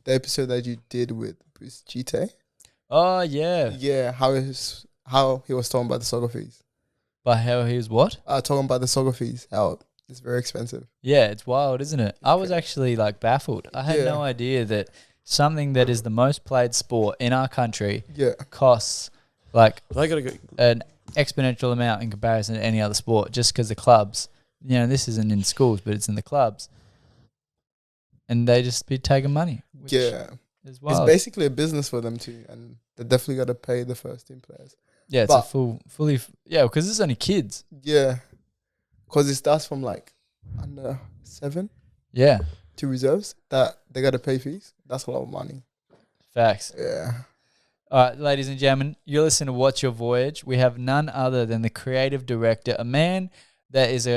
the episode that you did with Bruce Gite. Oh, yeah. Yeah, how he was talking about the soccer fees. But how he was what? Talking about the soccer fees, how it's very expensive. Yeah, it's wild, isn't it? I was actually like baffled. I had no idea that something that is the most played sport in our country costs like an exponential amount in comparison to any other sport just because the clubs, this isn't in schools, but it's in the clubs. And they just be taking money. Which is wild. It's basically a business for them too, and they definitely got to pay the first team players. Yeah, it's because it's only kids. Yeah, because it starts from like under 7. Yeah. To reserves that they got to pay fees. That's a lot of money. Facts. Yeah. All right, ladies and gentlemen, you're listening to What's Your Voyage. We have none other than the creative director, a man that is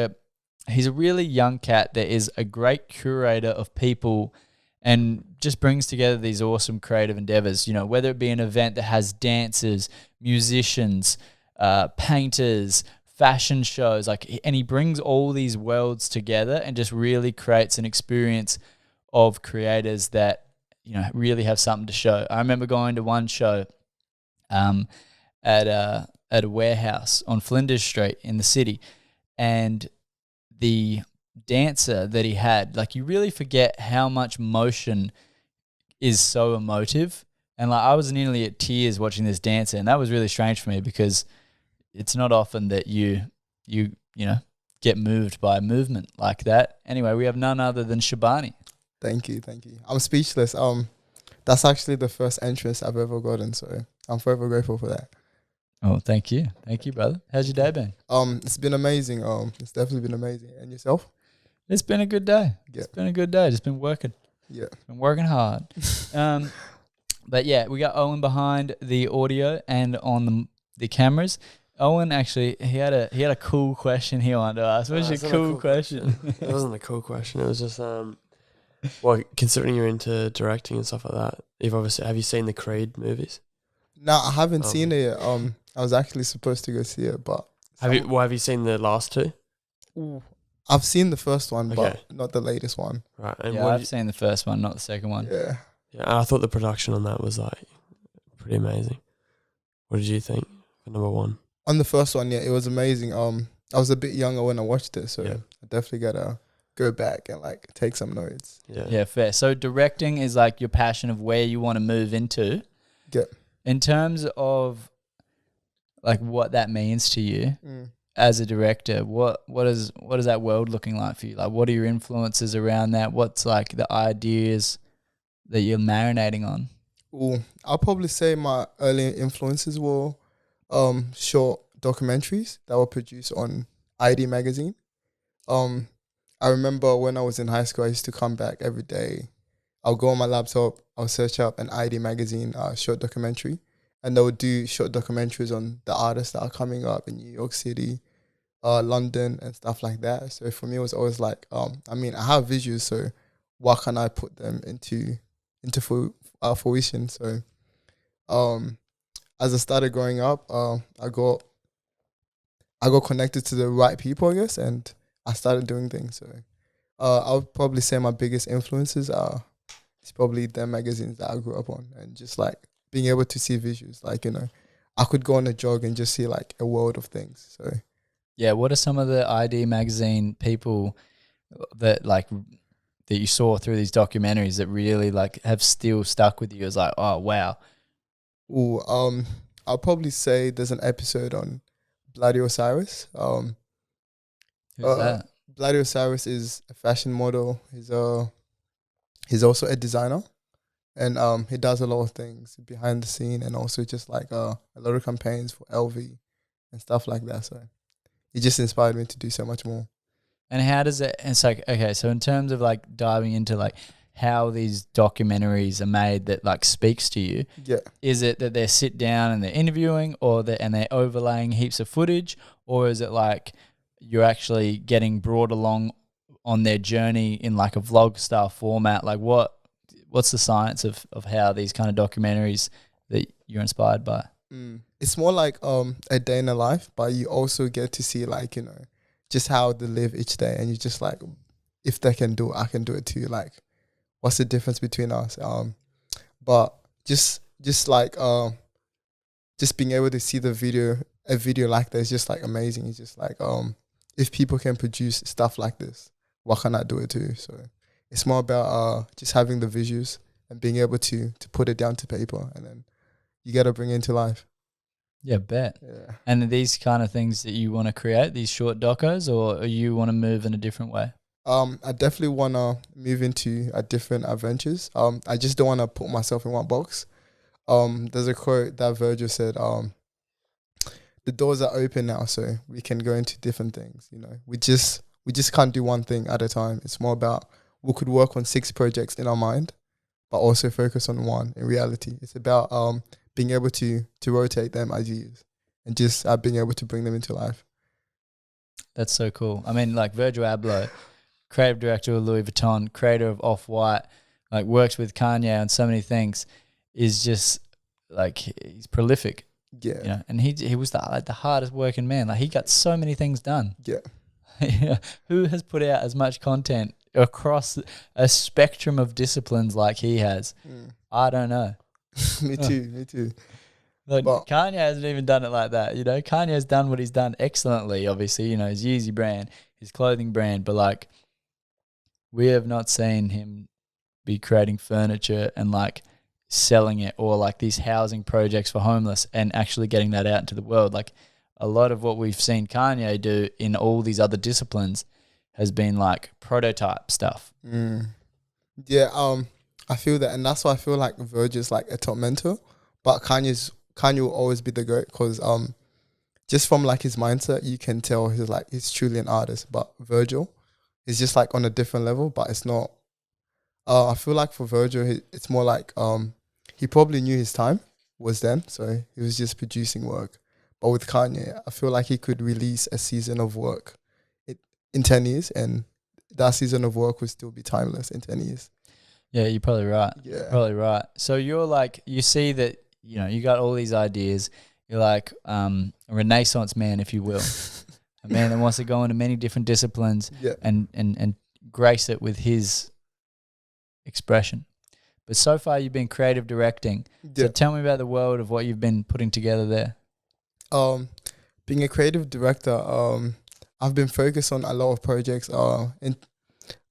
he's a really young cat that is a great curator of people and just brings together these awesome creative endeavors, whether it be an event that has dancers, musicians, painters, fashion shows, and he brings all these worlds together and just really creates an experience of creators that, really have something to show. I remember going to one show at a warehouse on Flinders Street in the city, and the dancer that he had, you really forget how much motion is so emotive. And I was nearly at tears watching this dancer, and that was really strange for me because it's not often that you get moved by movement like that. Anyway, we have none other than Shabani. Thank you. I'm speechless. That's actually the first entrance I've ever gotten, so I'm forever grateful for that. Oh, thank you, brother. How's your day been? It's been amazing. It's definitely been amazing. And yourself? It's been a good day. Yeah. It's been a good day. Just been working. Yeah, been working hard. But yeah, we got Owen behind the audio and on the cameras. Owen actually he had a cool question he wanted to ask. What's your cool question? It wasn't a cool question. It was just considering you're into directing and stuff like that, have you seen the Creed movies? No, I haven't seen it yet. I was actually supposed to go see it, but have you seen the last two? Ooh, I've seen the first one, but not the latest one. Right. And I've seen the first one, not the second one. Yeah. Yeah, I thought the production on that was pretty amazing. What did you think for number one? On the first one, it was amazing. I was a bit younger when I watched it, so I definitely gotta go back and take some notes. Yeah, fair. So directing is your passion of where you want to move into. Yeah. In terms of what that means to you as a director, what is that world looking like for you? What are your influences around that? What's the ideas that you're marinating on? Ooh, I'll probably say my early influences were short documentaries that were produced on ID magazine. I remember when I was in high school, I used to come back every day. I'll go on my laptop, I'll search up an ID magazine short documentary, and they would do short documentaries on the artists that are coming up in New York City, London, and stuff like that. So for me, it was always I have visuals, so why can't I put them into fruition? So as I started growing up, I got connected to the right people, I guess, and I started doing things. So I would probably say my biggest influences it's probably the magazines that I grew up on, and just being able to see visuals. I could go on a jog and just see a world of things. So yeah, what are some of the ID magazine people that that you saw through these documentaries that really have still stuck with you as oh wow? Ooh, I'll probably say there's an episode on Bloody Osiris. Who's that? Bloody Osiris is a fashion model. He's also a designer, and he does a lot of things behind the scene, and also just a lot of campaigns for LV and stuff like that. So it just inspired me to do so much more. And how does it? It's okay. So in terms of diving into how these documentaries are made that speaks to you, is it that they sit down and they're interviewing, or they're overlaying heaps of footage, or is it you're actually getting brought along on their journey in a vlog style format? What's the science of how these kind of documentaries that you're inspired by? It's more a day in a life, but you also get to see just how they live each day, and you just if they can do it, I can do it too. what's the difference between us? But just like just being able to see a video like that is just like amazing. It's just like if people can produce stuff like this, why can't I do it too? So it's more about just having the visuals and being able to put it down to paper, and then you got to bring it into life. Yeah, bet. Yeah. And are these kind of things that you want to create, these short docos, or you want to move in a different way? I definitely want to move into a different adventures. I just don't want to put myself in one box. There's a quote that Virgil said, the doors are open now, so we can go into different things. You know, we just can't do one thing at a time. It's more about we could work on 6 projects in our mind, but also focus on one in reality. It's about being able to rotate them ideas and just being able to bring them into life. That's so cool. I mean, like Virgil Abloh, creative director of Louis Vuitton, creator of Off-White, like works with Kanye on so many things, is just like he's prolific. Yeah. You know, and he was the hardest working man. Like he got so many things done. Yeah. Who has put out as much content across a spectrum of disciplines like he has? I don't know. Me too. Like Kanye hasn't even done it like that. You know, Kanye's done what he's done excellently. Obviously, you know, his Yeezy brand, his clothing brand, but like we have not seen him be creating furniture and like selling it, or like these housing projects for homeless and actually getting that out into the world. Like a lot of what we've seen Kanye do in all these other disciplines has been like prototype stuff. Yeah, I feel that, and that's why I feel like Virgil's like a top mentor, but Kanye will always be the GOAT, because just from like his mindset, you can tell he's truly an artist. But Virgil is just like on a different level, but it's not. I feel like for Virgil, it's more like he probably knew his time was then, so he was just producing work. But with Kanye, I feel like he could release a season of work in 10 years, and that season of work would still be timeless in 10 years. Yeah, you're probably right. Yeah. Probably right. So you're like, you see that, you know, you got all these ideas. You're like a Renaissance man, if you will. A man that wants to go into many different disciplines and grace it with his expression. But so far you've been creative directing. So tell me about the world of what you've been putting together there. Being a creative director, I've been focused on a lot of projects.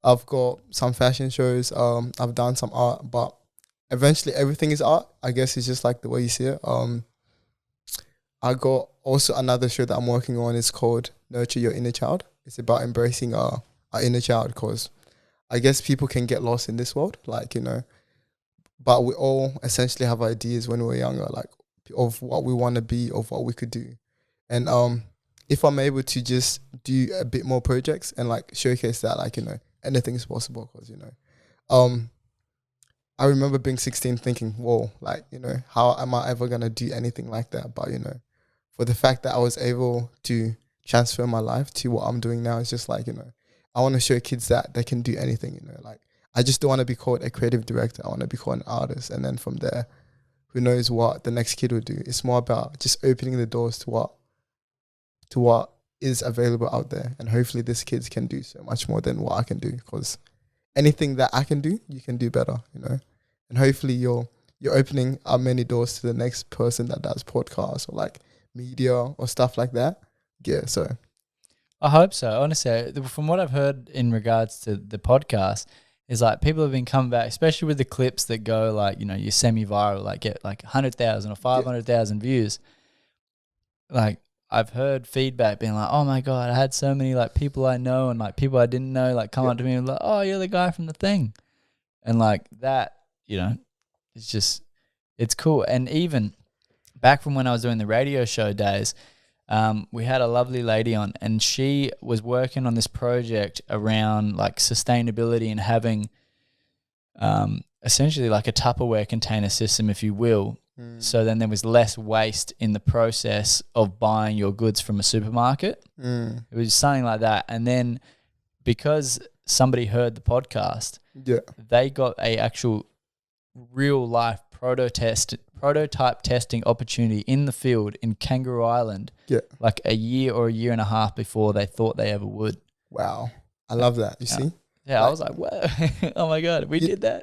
I've got some fashion shows. I've done some art, but eventually everything is art. I guess it's just like the way you see it. I got also another show that I'm working on. It's called Nurture Your Inner Child. It's about embracing our inner child, because I guess people can get lost in this world, like, you know, but we all essentially have ideas when we're younger, like of what we want to be, of what we could do. And if I'm able to just do a bit more projects and like showcase that, like, you know, anything is possible, because, you know, I remember being 16 thinking, whoa, like, you know, how am I ever going to do anything like that? But, you know, for the fact that I was able to transfer my life to what I'm doing now, it's just like, you know, I want to show kids that they can do anything, you know, like I just don't want to be called a creative director. I want to be called an artist. And then from there, who knows what the next kid will do. It's more about just opening the doors to what is available out there. And hopefully these kids can do so much more than what I can do, because anything that I can do, you can do better, you know. And hopefully you're opening up many doors to the next person that does podcasts or like media or stuff like that. Yeah, so I hope so. Honestly, from what I've heard in regards to the podcast, is like people have been coming back, especially with the clips that go like, you know, you're semi-viral, like get like 100,000 or 500,000 views. Like I've heard feedback being like, oh my God, I had so many like people I know and like people I didn't know like come up to me and like, oh, you're the guy from the thing. And like that, you know, it's cool. And even back from when I was doing the radio show days, we had a lovely lady on, and she was working on this project around like sustainability and having essentially like a Tupperware container system, if you will. So then there was less waste in the process of buying your goods from a supermarket. It was something like that. And then because somebody heard the podcast, they got a actual real life prototype testing opportunity in the field in Kangaroo Island, like a year or a year and a half before they thought they ever would. Wow. I love that. You see? Yeah, I was like, "Whoa! Oh my god, we did that."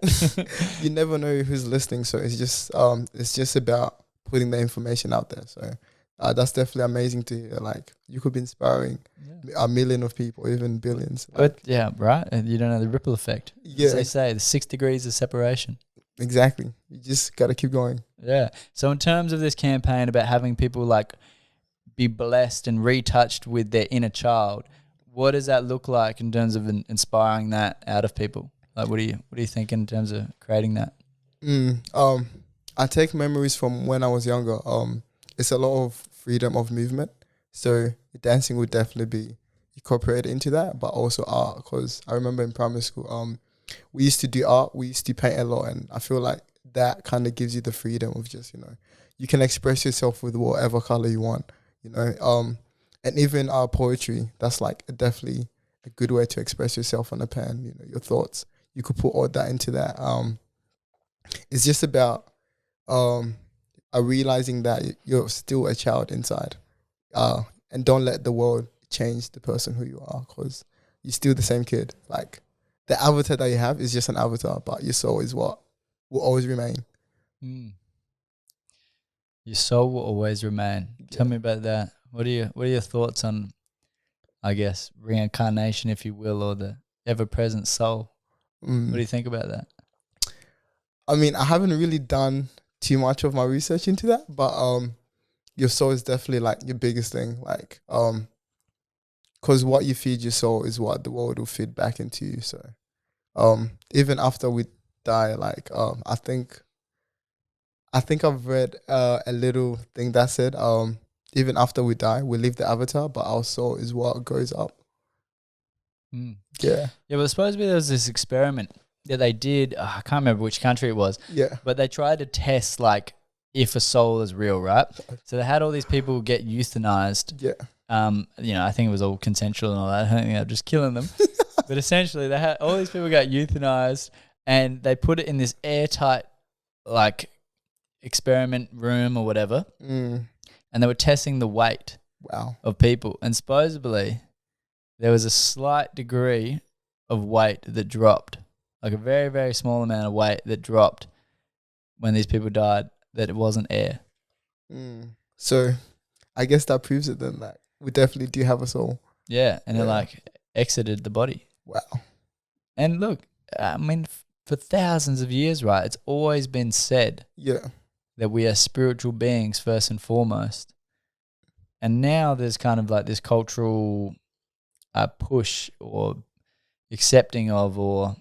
You never know who's listening, so it's just about putting the information out there. So that's definitely amazing to hear. Like you could be inspiring a million of people, even billions. But yeah, right. And you don't know the ripple effect. Yeah. As they say, the 6 degrees of separation. Exactly. You just got to keep going. Yeah. So in terms of this campaign about having people like be blessed and retouched with their inner child, what does that look like in terms of inspiring that out of people? Like, what do you think in terms of creating that? I take memories from when I was younger. It's a lot of freedom of movement. So dancing would definitely be incorporated into that, but also art. Because I remember in primary school, we used to do art. We used to paint a lot, and I feel like that kind of gives you the freedom of just you can express yourself with whatever color you want. And even our poetry, that's like definitely a good way to express yourself on a pen. Your thoughts. You could put all that into that. It's just about realizing that you're still a child inside, and don't let the world change the person who you are, because you're still the same kid. Like the avatar that you have is just an avatar, but your soul is what will always remain. Your soul will always remain. Yeah. Tell me about that. What are your thoughts on, I guess, reincarnation, if you will, or the ever-present soul? What do you think about that? I mean, I haven't really done too much of my research into that, but your soul is definitely like your biggest thing. Like, because what you feed your soul is what the world will feed back into you. So, even after we die, like, I think I've read a little thing that said, even after we die, we leave the avatar, but our soul is what goes up. Yeah. Yeah, well, supposedly there was this experiment that they did. I can't remember which country it was. Yeah. But they tried to test, like, if a soul is real, right? So they had all these people get euthanized. Yeah. I think it was all consensual and all that. I don't think they were just killing them. But essentially, they had all these people got euthanized, and they put it in this airtight, like, experiment room or whatever. And they were testing the weight of people. And supposedly there was a slight degree of weight that dropped, like a very, very small amount of weight that dropped when these people died, that it wasn't air. So I guess that proves it then, that we definitely do have a soul. Yeah, and it like exited the body. Wow. And look, I mean, for thousands of years, right, it's always been said that we are spiritual beings first and foremost. And now there's kind of like this cultural push or accepting of, or,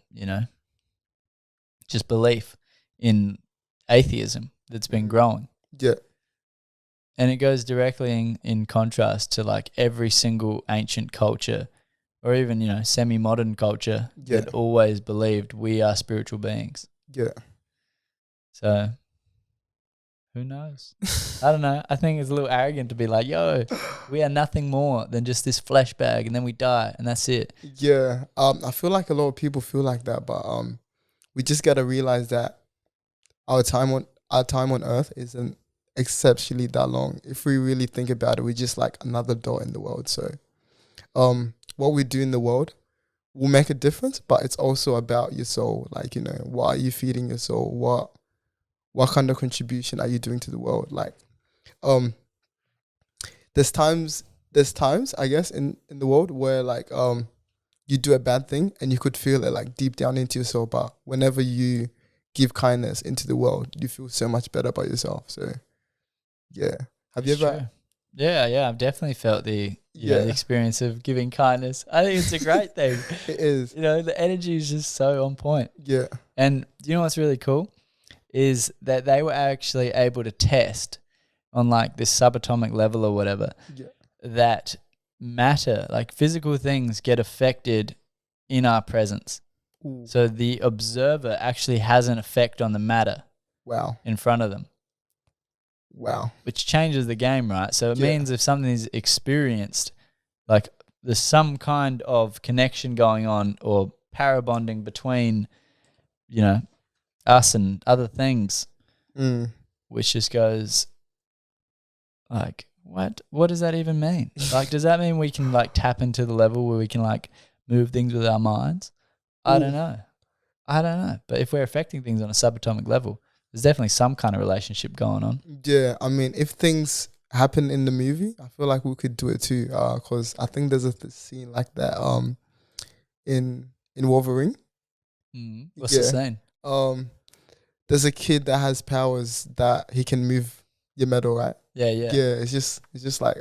just belief in atheism that's been growing. Yeah. And it goes directly in contrast to like every single ancient culture, or even, semi-modern culture that always believed we are spiritual beings. Yeah. So who knows? I don't know. I think it's a little arrogant to be like, yo, we are nothing more than just this flesh bag, and then we die and that's it. Yeah. I feel like a lot of people feel like that, but we just gotta realize that our time on earth isn't exceptionally that long. If we really think about it, we're just like another dot in the world. So what we do in the world will make a difference, but it's also about your soul. Like, what are you feeding your soul? What kind of contribution are you doing to the world? Like, there's times I guess in the world where like you do a bad thing and you could feel it like deep down into your soul, but whenever you give kindness into the world, you feel so much better about yourself. So yeah. Have you ever? Yeah, I've definitely felt the the experience of giving kindness. I think it's a great thing. It is. The energy is just so on point. Yeah. And what's really cool is that they were actually able to test on like this subatomic level or whatever that matter, like physical things, get affected in our presence. Ooh. So the observer actually has an effect on the matter in front of them. Wow. Which changes the game, right? So it means if something is experienced, like there's some kind of connection going on or parabonding between, us and other things, which just goes like, what does that even mean? Like, does that mean we can like tap into the level where we can like move things with our minds? I don't know. But if we're affecting things on a subatomic level, there's definitely some kind of relationship going on. Yeah, I mean, if things happen in the movie, I feel like we could do it too. Because I think there's a scene like that. In Wolverine. What's the Yeah. scene? There's a kid that has powers that he can move your metal, right? Yeah. Yeah, it's just like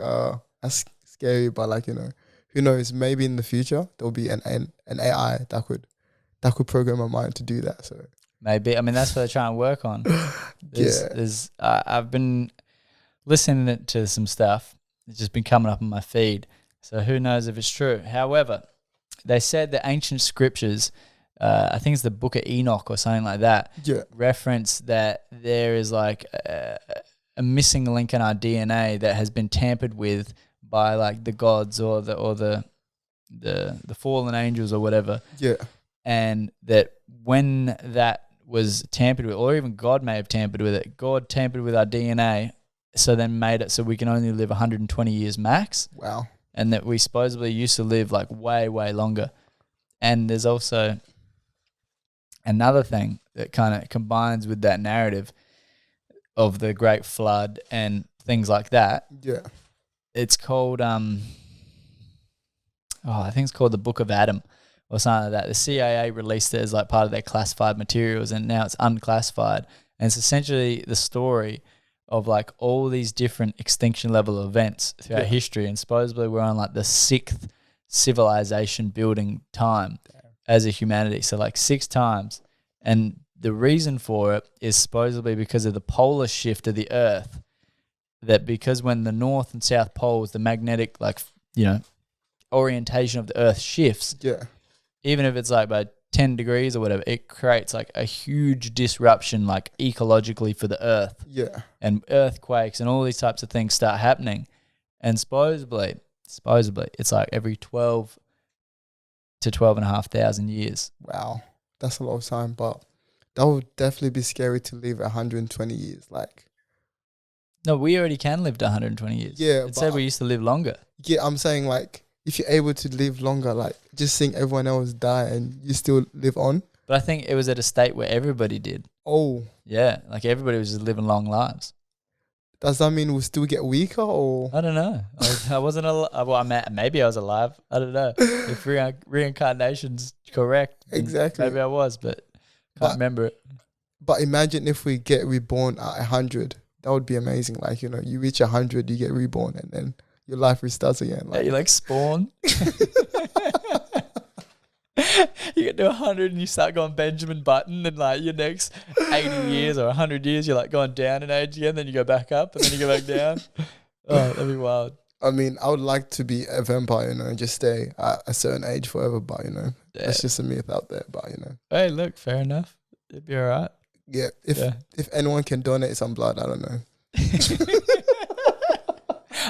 that's scary, but like, you know, who knows? Maybe in the future there'll be an AI that could program a mind to do that. So Maybe. I mean, that's what they're trying to work on. yeah, I've been listening to some stuff. It's just been coming up on my feed. So who knows if it's true. However, they said the ancient scriptures, I think it's the Book of Enoch or something like that, reference that there is like a missing link in our DNA that has been tampered with by like the gods or the fallen angels or whatever. Yeah. And that when that was tampered with, or even God may have tampered with it, God tampered with our DNA, so then made it so we can only live 120 years max. Wow. And that we supposedly used to live like way, way longer. And there's also another thing that kind of combines with that narrative of the Great Flood and things like that. Yeah. It's called, I think it's called the Book of Adam or something like that. The CIA released it as like part of their classified materials, and now it's unclassified. And it's essentially the story of like all these different extinction level events throughout history. And supposedly we're on like the 6th civilization building time as a humanity. So like 6 times. And the reason for it is supposedly because of the polar shift of the earth, that because when the north and south poles, the magnetic, like, you know, orientation of the earth shifts, even if it's like by 10 degrees or whatever, it creates like a huge disruption, like ecologically for the earth. Yeah. And earthquakes and all these types of things start happening. And supposedly it's like every 12 to 12,500 years. Wow. That's a lot of time, but that would definitely be scary to live 120 years. Like, no, we already can live to 120 years. Yeah. It said we used to live longer. Yeah, I'm saying like, if you're able to live longer, like just seeing everyone else die and you still live on. But I think it was at a state where everybody did. Oh. Yeah, like everybody was just living long lives. Does that mean we'll still get weaker or? I don't know. I wasn't alive. Well, maybe I was alive. I don't know. If reincarnation's correct. Exactly. Maybe I was, but can't remember it. But imagine if we get reborn at 100. That would be amazing. Like, you know, you reach 100, you get reborn, and then your life restarts again. Like, you like spawn. You get to 100 and you start going Benjamin Button, and like your next 80 years or 100 years, you're like going down in age again, then you go back up, and then you go back down. Oh, that'd be wild. I mean, I would like to be a vampire, you know, and just stay at a certain age forever, but, you know, that's just a myth out there, but, you know. Hey, look, fair enough. It'd be all right. Yeah, if anyone can donate some blood, I don't know.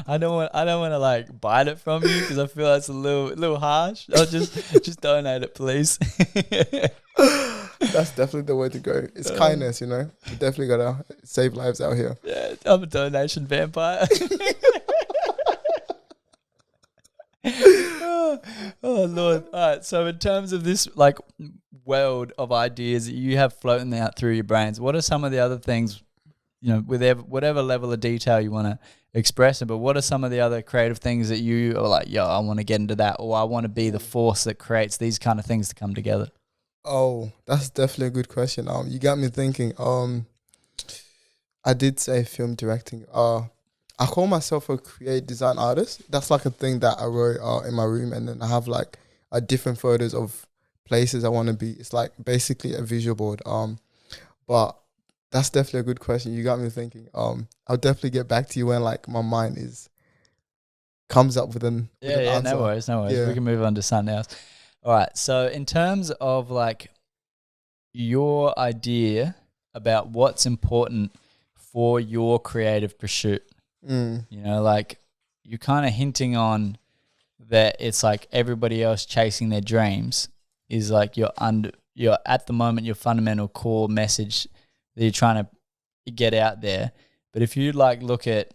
I don't want to like bite it from you because I feel that's a little harsh. I'll just donate it, please. That's definitely the way to go. It's kindness, you know. You definitely gotta save lives out here. Yeah, I'm a donation vampire. Oh Lord! All right. So in terms of this like world of ideas that you have floating out through your brains, what are some of the other things, you know, with whatever level of detail you want to express it, but what are some of the other creative things that you are like, yo, I want to get into that, or I want to be the force that creates these kind of things to come together? Oh, that's definitely a good question. You got me thinking. I did say film directing. I call myself a creative design artist. That's like a thing that I wrote in my room, and then I have like different photos of places I want to be. It's like basically a visual board. But that's definitely a good question. You got me thinking. I'll definitely get back to you when like my mind comes up with an answer. No worries. Yeah. We can move on to something else. All right. So in terms of like your idea about what's important for your creative pursuit, you know, like you're kind of hinting on that it's like everybody else chasing their dreams is like your at the moment your fundamental core message that you're trying to get out there. But if you like look at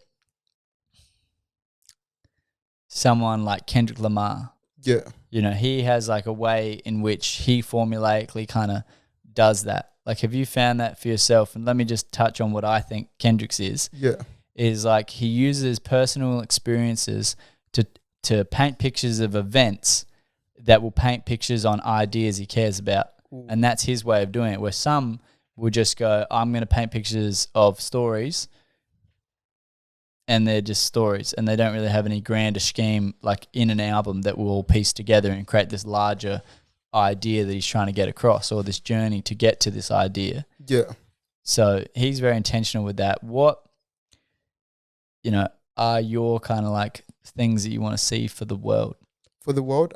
someone like Kendrick Lamar, Yeah. You know, he has like a way in which he formulaically kind of does that. Like, have you found that for yourself? And let me just touch on what I think Kendrick's Yeah. is like he uses personal experiences to paint pictures of events that will paint pictures on ideas he cares about. Ooh. And that's his way of doing it, where some will just go, I'm going to paint pictures of stories, and they're just stories, and they don't really have any grander scheme like in an album that will all piece together and create this larger idea that he's trying to get across, or this journey to get to this idea. Yeah. So he's very intentional with that. What, you know, are your kind of like things that you want to see for the world? For the world,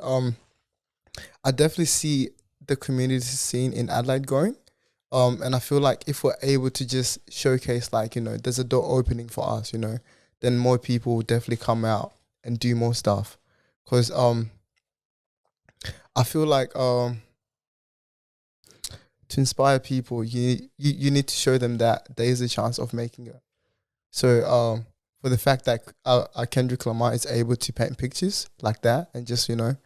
I definitely see the community scene in Adelaide growing. And I feel like if we're able to just showcase, like, you know, there's a door opening for us, you know, then more people will definitely come out and do more stuff. Because I feel like to inspire people, you need to show them that there is a chance of making it. So for the fact that Kendrick Lamar is able to paint pictures like that and just, you know,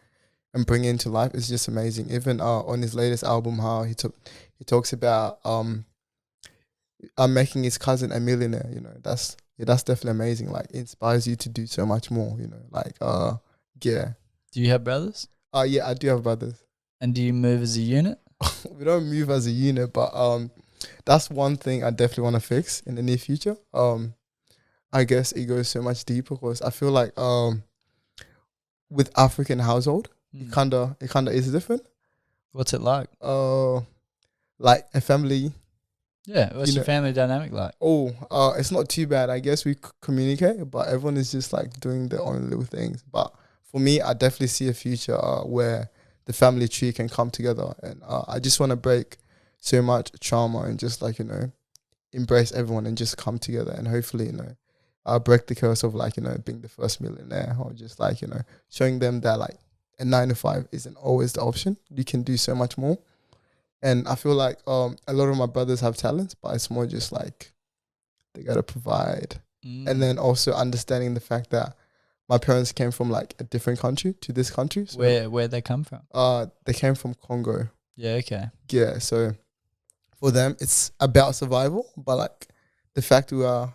and bring it into life, it's just amazing. Even on his latest album, how he talks about making his cousin a millionaire. You know, that's definitely amazing. Like, it inspires you to do so much more. You know, like yeah. Do you have brothers? Yeah, I do have brothers. And do you move as a unit? We don't move as a unit, but that's one thing I definitely want to fix in the near future. I guess it goes so much deeper because I feel like with African household, it kinda is different. What's it like? Like a family. Yeah, what's your family dynamic like? It's not too bad. I guess we communicate, but everyone is just like doing their own little things. But for me, I definitely see a future where the family tree can come together, and I just want to break so much trauma and just, like, you know, embrace everyone and just come together, and hopefully, you know, break the curse of, like, you know, being the first millionaire, or just, like, you know, showing them that, like, a 9 to 5 isn't always the option. You can do so much more. And I feel like a lot of my brothers have talents, but it's more just like they gotta provide. And then also understanding the fact that my parents came from like a different country to this country. So, where they come from? They came from Congo. Yeah, okay. Yeah, so for them it's about survival, but like the fact we are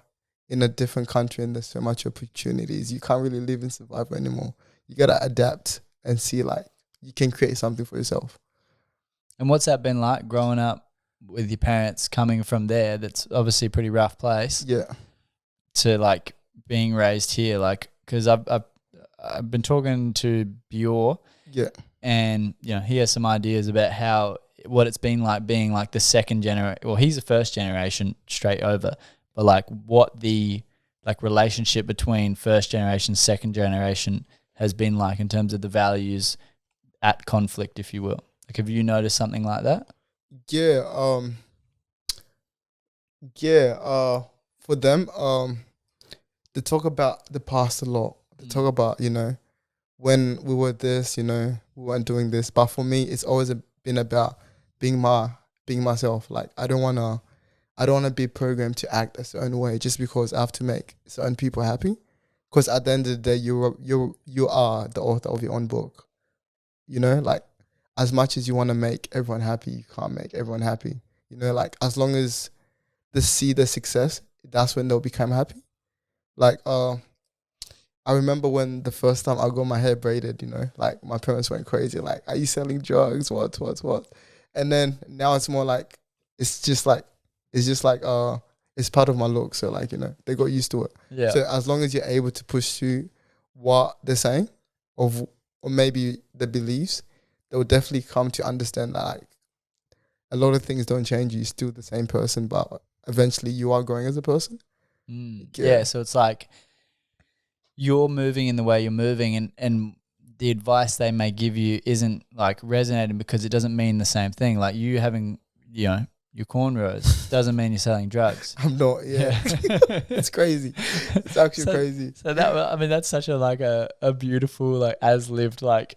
in a different country and there's so much opportunities, you can't really live in survival anymore. You gotta adapt and see, like, you can create something for yourself. And what's that been like growing up with your parents coming from there? That's obviously a pretty rough place. Yeah. To like being raised here, like, because I've been talking to Bjor. Yeah. And, you know, he has some ideas about what it's been like being like the second generation. Well, he's the first generation straight over, but like what the like relationship between first generation, second generation has been like in terms of the values at conflict, if you will. Like, have you noticed something like that? Yeah. For them, they talk about the past a lot. They talk about, you know, when we were this, you know, we weren't doing this. But for me, it's always been about being myself. Like, I don't wanna be programmed to act a certain way just because I have to make certain people happy. Because at the end of the day, you are the author of your own book. You know, like, as much as you want to make everyone happy, you can't make everyone happy. You know, like, as long as they see the success, that's when they'll become happy. Like, I remember when the first time I got my hair braided, you know, like, my parents went crazy. Like, are you selling drugs? What? And then now it's more like, it's part of my look. So, like, you know, they got used to it. Yeah. So as long as you're able to push through what they're saying, or maybe the beliefs, they'll definitely come to understand that, like, a lot of things don't change. You're still the same person, but eventually you are growing as a person. Yeah, so it's like you're moving in the way you're moving, and the advice they may give you isn't like resonating because it doesn't mean the same thing. Like, you having, you know, your cornrows doesn't mean you're selling drugs. I'm not, yeah. It's crazy. It's actually crazy. So that, I mean, that's such a beautiful, like, as lived, like,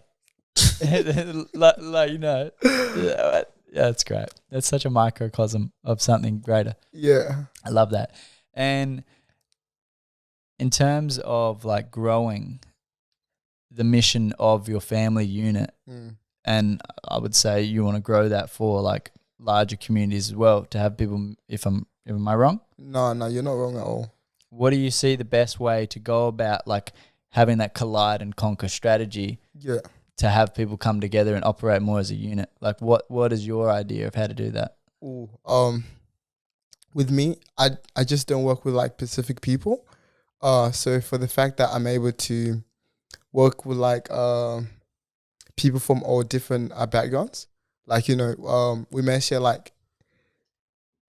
like, you know, yeah, it's great. That's such a microcosm of something greater. Yeah. I love that. And in terms of like growing, the mission of your family unit. And I would say you want to grow that for like larger communities as well, to have people, am I wrong? No, you're not wrong at all. What do you see the best way to go about like having that collide and conquer strategy? Yeah. To have people come together and operate more as a unit? Like what is your idea of how to do that? Ooh, with me, I just don't work with like specific people. So for the fact that I'm able to work with like people from all different backgrounds, like, you know, we may share like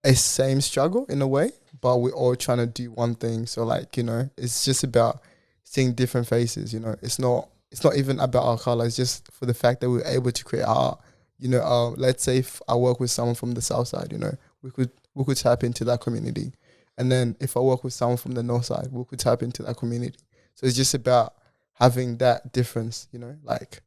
a same struggle in a way, but we're all trying to do one thing. So like, you know, it's just about seeing different faces. You know, it's not even about our color. It's just for the fact that we're able to create art. You know, let's say if I work with someone from the south side, you know, we could tap into that community. And then if I work with someone from the north side, we could tap into that community. So it's just about having that difference, you know, like.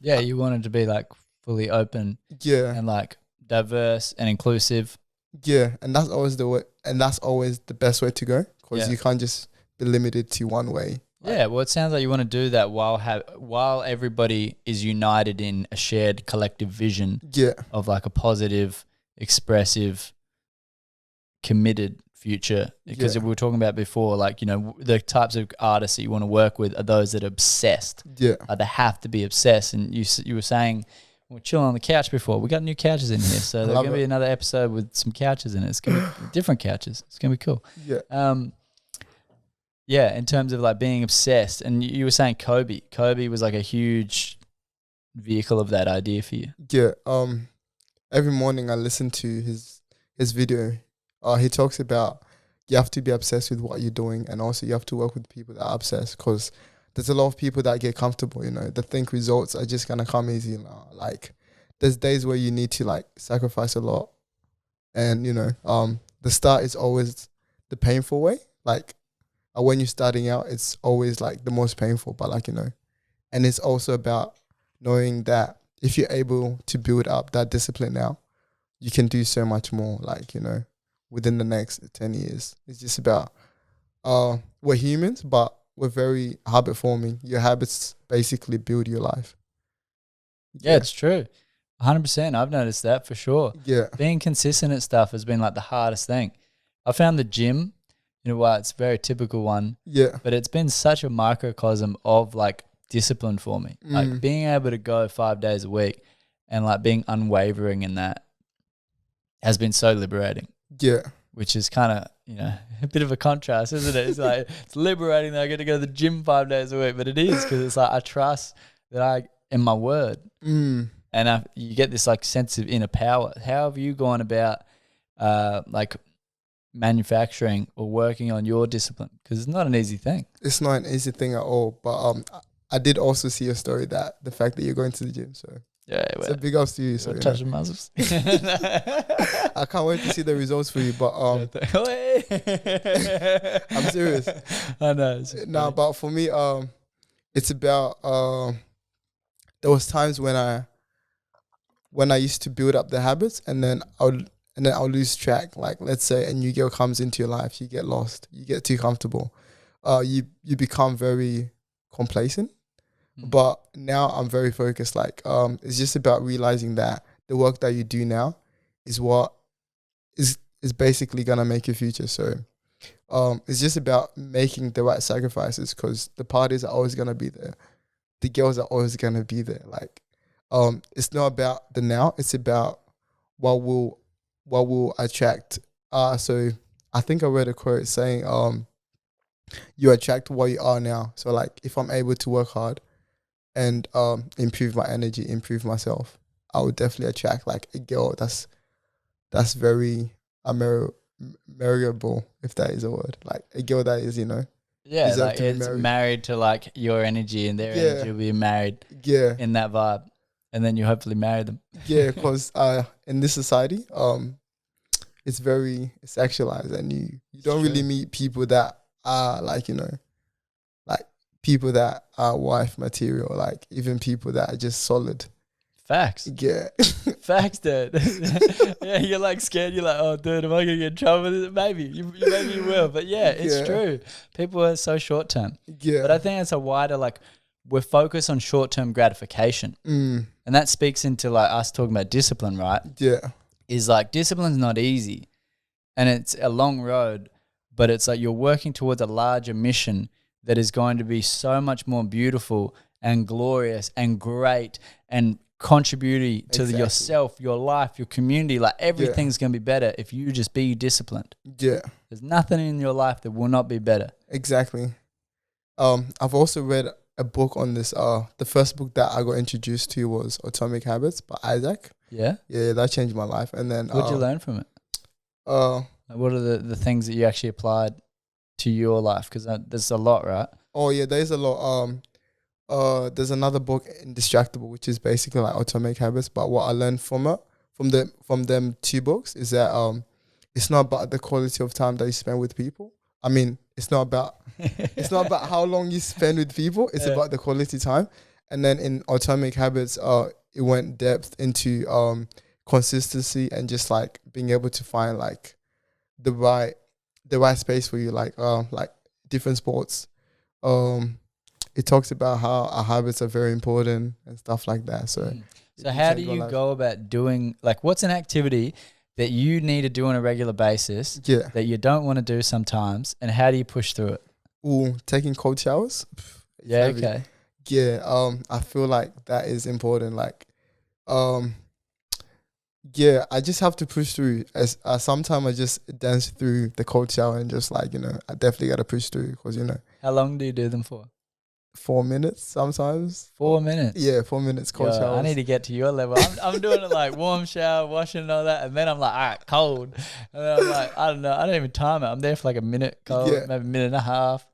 Yeah, you want it to be like fully open. Yeah. And like diverse and inclusive. Yeah, and that's always the way, and that's always the best way to go, because you can't just be limited to one way. Yeah, well, it sounds like you want to do that while everybody is united in a shared collective vision. Yeah. Of like a positive, expressive, committed future. Because we were talking about before, like, you know, the types of artists that you want to work with are those that are obsessed. Yeah. They have to be obsessed. And you were saying, we're chilling on the couch before. We got new couches in here, so there's going to be another episode with some couches in it. It's going to be different couches. It's going to be cool. Yeah. Yeah, in terms of like being obsessed, and you were saying Kobe. Kobe was like a huge vehicle of that idea for you. Yeah. Every morning I listen to his video. He talks about you have to be obsessed with what you're doing, and also you have to work with people that are obsessed, because there's a lot of people that get comfortable, you know, that think results are just going to come easy. Like, there's days where you need to, like, sacrifice a lot. And, you know, the start is always the painful way. Like, when you're starting out, it's always, like, the most painful. But, like, you know, and it's also about knowing that if you're able to build up that discipline now, you can do so much more, like, you know, within the next 10 years. It's just about, we're humans, but we're very habit forming. Your habits basically build your life. Yeah, it's true. 100%. I've noticed that for sure. Yeah. Being consistent at stuff has been like the hardest thing. I found the gym, you know what, it's a very typical one. Yeah. But it's been such a microcosm of like discipline for me. Like being able to go 5 days a week and like being unwavering in that has been so liberating. Yeah. Which is kind of, you know, a bit of a contrast, isn't it? It's like, it's liberating that I get to go to the gym 5 days a week, but it is, because it's like I trust that I am my word. And you get this like sense of inner power. How have you gone about like manufacturing or working on your discipline? Because it's not an easy thing. It's not an easy thing at all. But I did also see a story that the fact that you're going to the gym, so yeah, it's a big ups to you. So touching muscles. I can't wait to see the results for you. But I'm serious. I know. No, but for me, it's about there was times when I used to build up the habits, and then I'll lose track. Like, let's say a new girl comes into your life, you get lost, you get too comfortable, you become very complacent. But now I'm very focused. Like, it's just about realizing that the work that you do now is what is basically gonna make your future. So, it's just about making the right sacrifices, because the parties are always gonna be there, the girls are always gonna be there. Like, it's not about the now; it's about what will attract. So I think I read a quote saying, "You attract what you are now." So, like, if I'm able to work hard and improve my energy, improve myself, I would definitely attract like a girl that's very marriable, if that is a word. Like a girl that is, you know, like it's married to like your energy, and their energy will be married in that vibe, and then you hopefully marry them. Yeah, because in this society, it's very sexualized, and you don't really meet people that are like, you know, people that are wife material, like even people that are just solid. Facts. Yeah. Facts, dude. Yeah, you're like scared. You're like, oh, dude, am I going to get in trouble with it? Maybe. Maybe you will. But yeah, it's true. People are so short term. Yeah. But I think it's a wider like we're focused on short-term gratification. Mm. And that speaks into like us talking about discipline, right? Yeah. Is like discipline's not easy and it's a long road, but it's like you're working towards a larger mission that is going to be so much more beautiful and glorious and great and contributing to Exactly. yourself, your life, your community. Like everything's going to be better if you just be disciplined. Yeah. There's nothing in your life that will not be better. Exactly. I've also read a book on this. The first book that I got introduced to was Atomic Habits by Isaac. Yeah? Yeah, that changed my life. And then What did you learn from it? Uh, Like, what are the things that you actually applied to your life? Because there's a lot, right? oh yeah, there's a lot. There's another book, Indistractable, which is basically like Atomic Habits. But what I learned from it, from them two books, is that it's not about the quality of time that you spend with people. I mean, it's not about how long you spend with people. It's about the quality time. And then in Atomic Habits, it went depth into consistency and just like being able to find like the right space for you, like different sports. It talks about how our habits are very important and stuff like that. So, So how do you go about doing, like, what's an activity that you need to do on a regular basis Yeah. that you don't want to do sometimes, and how do you push through it? Ooh, taking cold showers. Yeah, heavy. okay. Yeah. I feel like that is important. Like, yeah, I just have to push through. As sometimes I just dance through the cold shower and just like, I definitely got to push through because, How long do you do them for? 4 minutes sometimes. 4 minutes? Yeah, 4 minutes cold Yo, showers. I need to get to your level. I'm doing it like warm shower, washing and all that, and then I'm like, all right, cold. And then I'm like, I don't know, I don't even time it. I'm there for like a minute cold, maybe a minute and a half.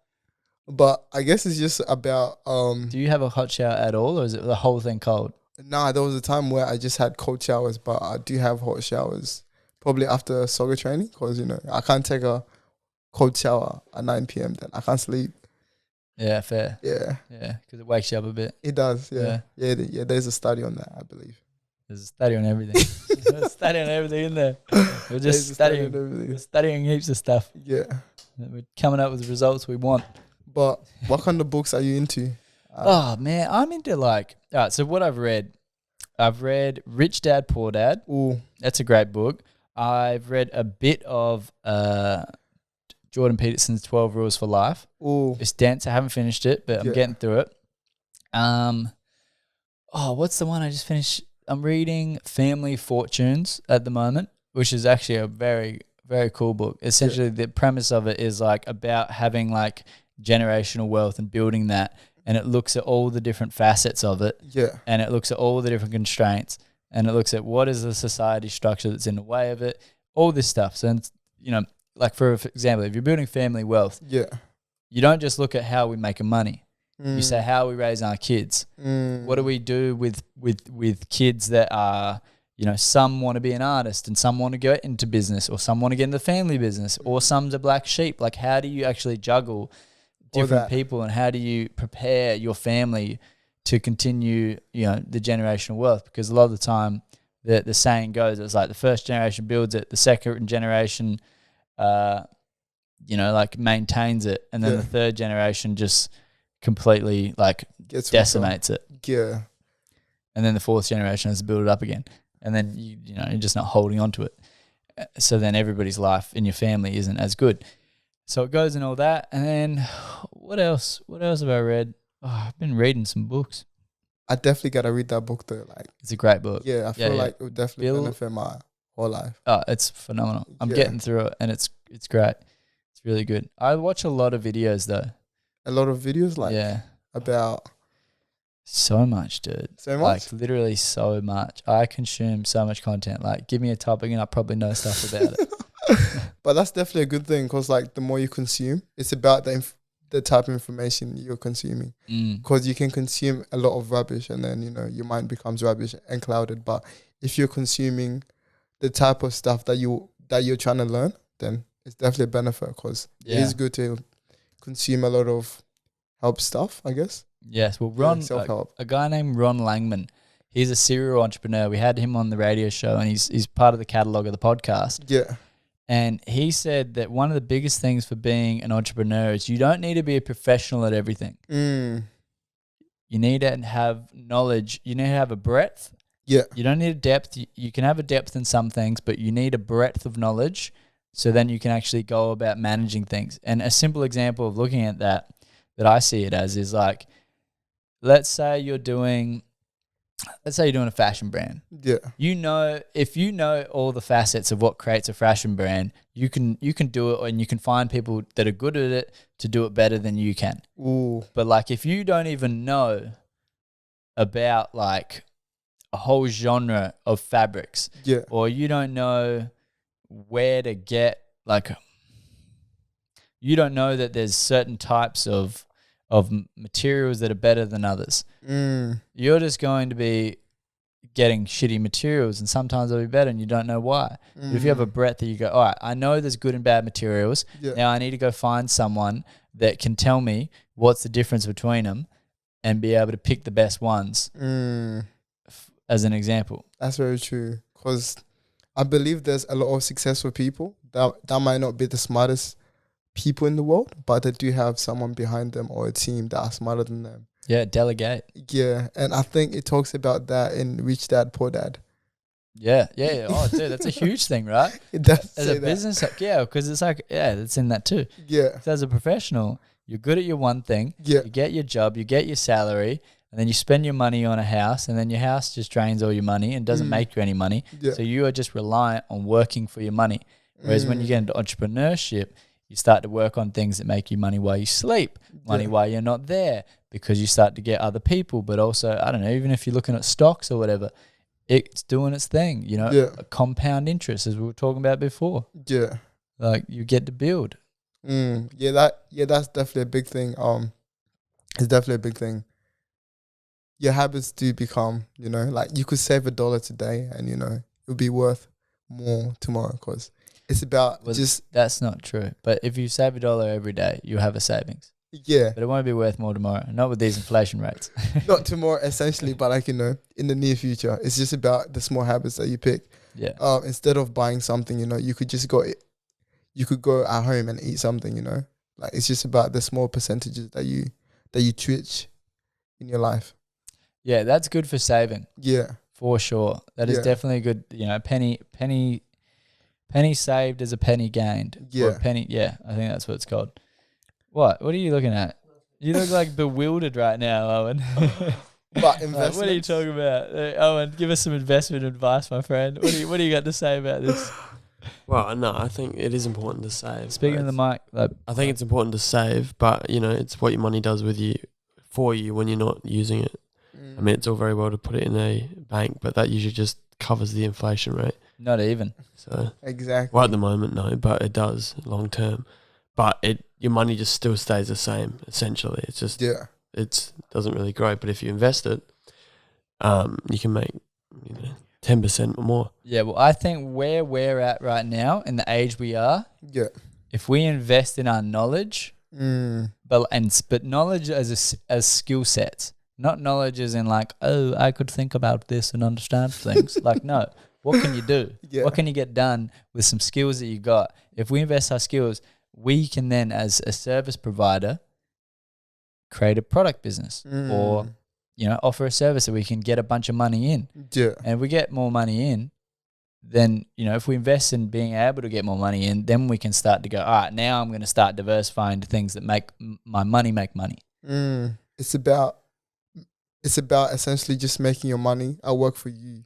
But I guess it's just about Do you have a hot shower at all, or is it the whole thing cold? Nah, there was a time where I just had cold showers, but I do have hot showers probably after soccer training because, I can't take a cold shower at 9 p.m. then. I can't sleep. Yeah, fair. Yeah. Yeah, because it wakes you up a bit. It does, yeah. Yeah, there's a study on that, I believe. There's a study on everything. There's a study on everything in there. We're There's just a study on studying. everything. We're studying heaps of stuff. Yeah. We're coming up with the results we want. But what kind of books are you into? Oh, man, I'm into like... All right, so what I've read Rich Dad, Poor Dad. Ooh. That's a great book. I've read a bit of Jordan Peterson's 12 Rules for Life. Ooh. It's dense. I haven't finished it, but I'm getting through it. What's the one I just finished? I'm reading Family Fortunes at the moment, which is actually a very, very cool book. Essentially, the premise of it is like about having like generational wealth and building that. And it looks at all the different facets of it. Yeah. And it looks at all the different constraints. And it looks at what is the society structure that's in the way of it. All this stuff. So, like for example, if you're building family wealth, you don't just look at how we make money. You say, how are we raising our kids? What do we do with kids that are, some want to be an artist and some want to go into business, or some want to get into the family business, or some's a black sheep. Like, how do you actually juggle different people, and how do you prepare your family to continue, the generational wealth? Because a lot of the time, the saying goes, it's like the first generation builds it, the second generation, like maintains it, and then the third generation just completely like decimates it. Yeah. And then the fourth generation has to build it up again, and then you're just not holding on to it. So then everybody's life in your family isn't as good. So it goes in all that. And then what else? What else have I read? Oh, I've been reading some books. I definitely got to read that book though. Like, it's a great book. Yeah, I feel like it would definitely benefit my whole life. Oh, it's phenomenal. I'm getting through it, and it's great. It's really good. I watch a lot of videos though. A lot of videos, like about so much, dude. So much? Like literally so much. I consume so much content. Like, give me a topic and I probably know stuff about it. But that's definitely a good thing because, like, the more you consume, it's about the type of information you're consuming. Because you can consume a lot of rubbish and then, your mind becomes rubbish and clouded. But if you're consuming the type of stuff that you're trying to learn, then it's definitely a benefit because it is good to consume a lot of help stuff, I guess. Yes. Well, self-help. A guy named Ron Langman, he's a serial entrepreneur. We had him on the radio show, and he's part of the catalog of the podcast. Yeah. And he said that one of the biggest things for being an entrepreneur is you don't need to be a professional at everything. you need to have knowledge. You need to have a breadth. Yeah. You don't need a depth. You can have a depth in some things, but you need a breadth of knowledge so then you can actually go about managing things. And a simple example of looking at that I see it as is like, let's say you're doing a fashion brand. Yeah. If you know all the facets of what creates a fashion brand, you can do it, and you can find people that are good at it to do it better than you can. Ooh. But like, if you don't even know about like a whole genre of fabrics, Yeah. or you don't know where to get, like, you don't know that there's certain types of materials that are better than others. You're just going to be getting shitty materials, and sometimes they'll be better and you don't know why. But if you have a breadth that you go, all right, I know there's good and bad materials. Yeah. Now I need to go find someone that can tell me what's the difference between them and be able to pick the best ones as an example. That's very true, because I believe there's a lot of successful people that might not be the smartest people in the world, but they do have someone behind them or a team that are smarter than them. Yeah, delegate. Yeah, and I think it talks about that in Rich Dad Poor Dad. Yeah. Oh, dude, that's a huge thing, right? It does As say a that. business, yeah, because it's like, yeah, it's in that too. Yeah, So as a professional, you're good at your one thing. yeah, You get your job, you get your salary, and then you spend your money on a house, and then your house just drains all your money and doesn't make you any money. yeah. So you are just reliant on working for your money. Whereas when you get into entrepreneurship, you start to work on things that make you money while you sleep, money while you're not there, because you start to get other people. But also, I don't know, even if you're looking at stocks or whatever, it's doing its thing, a compound interest, as we were talking about before. Yeah. Like, you get to build. Yeah, that's definitely a big thing. It's definitely a big thing. Your habits do become, like you could save $1 today and, it'll be worth more tomorrow, because it's about That's not true. But if you save $1 every day, you have a savings. Yeah. But it won't be worth more tomorrow. Not with these inflation rates. Not tomorrow, essentially, but like, in the near future. It's just about the small habits that you pick. Yeah. Instead of buying something, you could just go at home and eat something, Like, it's just about the small percentages that you twitch in your life. Yeah, that's good for saving. Yeah. For sure. That is definitely good. Penny saved is a penny gained. Yeah. Or I think that's what it's called. What are you looking at? You look like bewildered right now, Owen. But Like, what are you talking about? Owen, give us some investment advice, my friend. What do you got to say about this? Well, no, I think it is important to save. Speaking of the mic, I think it's important to save, but it's what your money does for you when you're not using it. I mean, it's all very well to put it in a bank, but that usually just covers the inflation rate. not even. So Exactly. well, at the moment, no, but it does long term. But your money just still stays the same essentially. It's just it doesn't really grow. But if you invest it, you can make 10% or more. Yeah, well, I think where we're at right now in the age we are, if we invest in our knowledge, but knowledge as skill sets, not knowledge as in like, oh, I could think about this and understand things. Like, no, what can you do? What can you get done with some skills that you got? If we invest our skills, we can then, as a service provider, create a product business or offer a service that we can get a bunch of money in. Yeah. And if we get more money in, then, if we invest in being able to get more money in, then we can start to go, all right, now I'm going to start diversifying to things that make my money make money. It's about essentially just making your money work for you.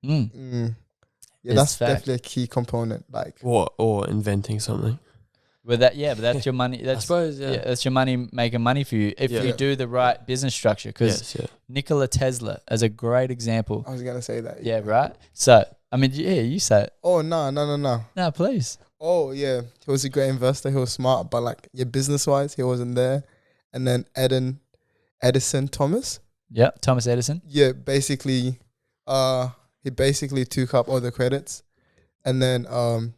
Yeah, that's definitely a key component. Like, or inventing something. But that's your money. That's, I suppose, that's your money making money for you if you do the right business structure. Because Nikola Tesla is a great example. I was gonna say that. Yeah, right. So I mean, you say it. Oh no. No, please. Oh yeah, he was a great investor. He was smart, but like business wise, he wasn't there. And then Edison Thomas. Yeah, Thomas Edison. Yeah, basically, he basically took up all the credits, and then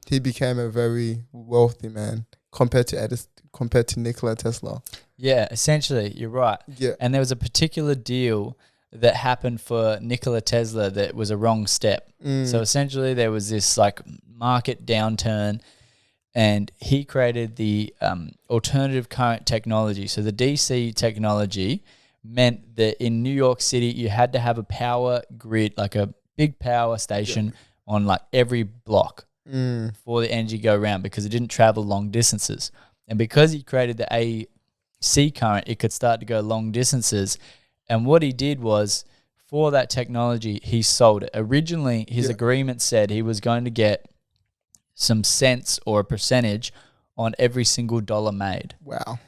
he became a very wealthy man compared to Nikola Tesla. Yeah, essentially, you're right. Yeah, and there was a particular deal that happened for Nikola Tesla that was a wrong step. So essentially, there was this like market downturn, and he created the alternative current technology. So the DC technology, meant that in New York City, you had to have a power grid, like a big power station on like every block for the energy to go around, because it didn't travel long distances. And because he created the AC current, it could start to go long distances. And what he did was, for that technology, he sold it. Originally, his agreement said he was going to get some cents or a percentage on every single dollar made. Wow.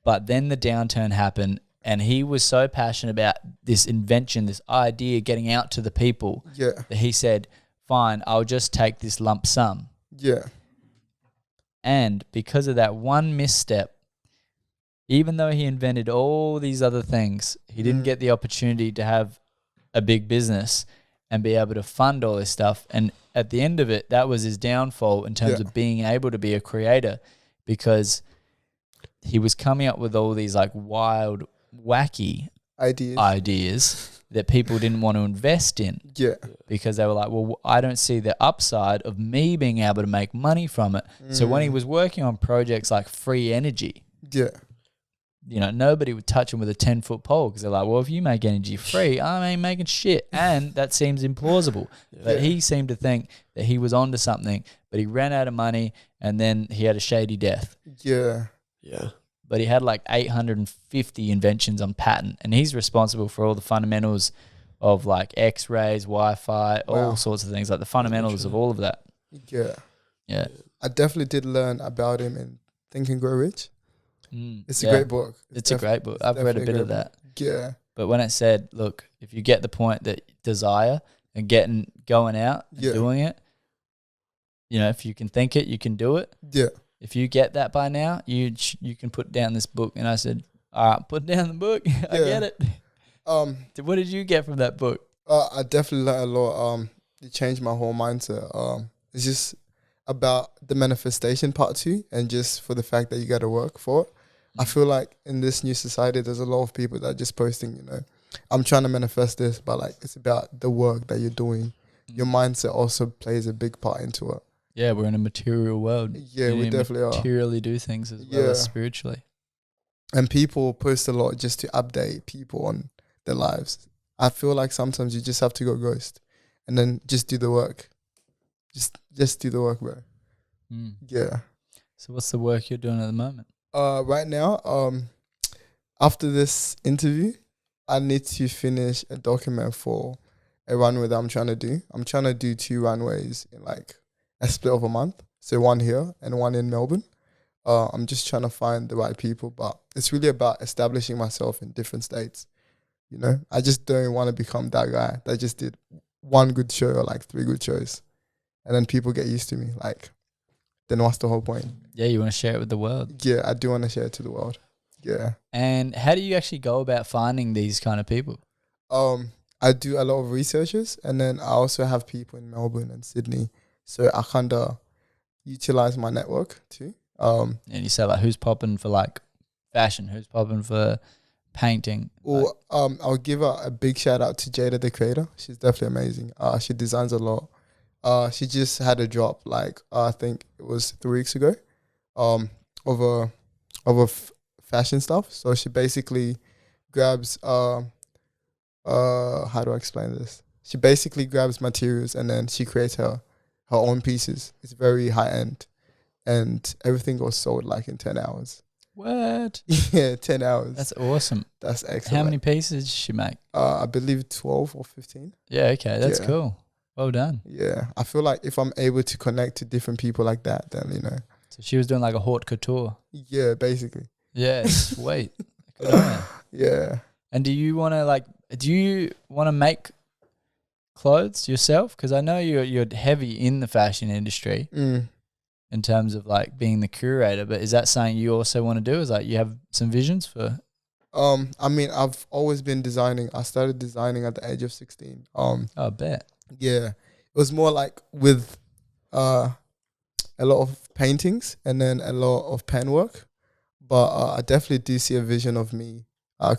But then the downturn happened, and he was so passionate about this invention, this idea getting out to the people, that he said, fine, I'll just take this lump sum. Yeah. And because of that one misstep, even though he invented all these other things, he didn't get the opportunity to have a big business and be able to fund all this stuff. And at the end of it, that was his downfall in terms of being able to be a creator, because he was coming up with all these like wild, wacky ideas that people didn't want to invest in. Yeah. Because they were like, well, I don't see the upside of me being able to make money from it. So when he was working on projects like free energy, you know, nobody would touch him with a 10-foot pole, because they're like, well, if you make energy free, I ain't making shit. And that seems implausible. But he seemed to think that he was onto something, but he ran out of money, and then he had a shady death. Yeah. Yeah. But he had like 850 inventions on patent, and he's responsible for all the fundamentals of like X-rays, Wi-Fi, all sorts of things, like the fundamentals of all of that. Yeah. Yeah. I definitely did learn about him in Think and Grow Rich. It's a great book. It's a great book. I've read a bit of that. Yeah. But when it said, look, if you get the point that desire and going out and doing it, you know, if you can think it, you can do it. Yeah. If you get that by now, you can put down this book. And I said, all right, put down the book. I get it. What did you get from that book? I definitely learned a lot. It changed my whole mindset. It's just about the manifestation part too, and just for the fact that you got to work for it. I feel like in this new society, there's a lot of people that are just posting, you know, I'm trying to manifest this, but like it's about the work that you're doing. Your mindset also plays a big part into it. Yeah, we're in a material world. Yeah, we definitely are. Materially do things as well as spiritually. And people post a lot just to update people on their lives. I feel like sometimes you just have to go ghost and then just do the work. Just do the work, bro. Yeah. So what's the work you're doing at the moment? Right now, after this interview, I need to finish a document for a runway that I'm trying to do. I'm trying to do 2 runways in like a split of a month. So one here and one in Melbourne. I'm just trying to find the right people, but it's really about establishing myself in different states. You know, I just don't want to become that guy that just did 1 good show or like 3 good shows, and then people get used to me. Like, then what's the whole point? Yeah, you want to share it with the world. Yeah, I do want to share it to the world. Yeah. And how do you actually go about finding these kind of people? I do a lot of researches, and then I also have people in Melbourne and Sydney, so I kind of utilize my network too. And you say like, who's popping for like fashion? Who's popping for painting? Or I'll give a big shout out to Jada the creator. She's definitely amazing. She designs a lot. She just had a drop like I think it was 3 weeks ago, of fashion stuff. So she basically grabs how do I explain this? She basically grabs materials and then she creates her own pieces. It's very high end, and everything goes sold like in 10 hours. What? Yeah, 10 hours. That's awesome. That's excellent. How many pieces did she make? I believe 12 or 15. Yeah, okay, that's cool. Well done. Yeah, I feel like if I'm able to connect to different people like that, then, you know. So she was doing like a haute couture. Yeah, basically. Yeah, sweet. Good on her. Yeah. And do you want to make clothes yourself? Because I know you're heavy in the fashion industry in terms of like being the curator, but is that something you also want to do? Is like you have some visions for? I mean, I've always been designing. I started designing at the age of 16. I bet. Yeah, it was more like with a lot of paintings and then a lot of pen work, but I definitely do see a vision of me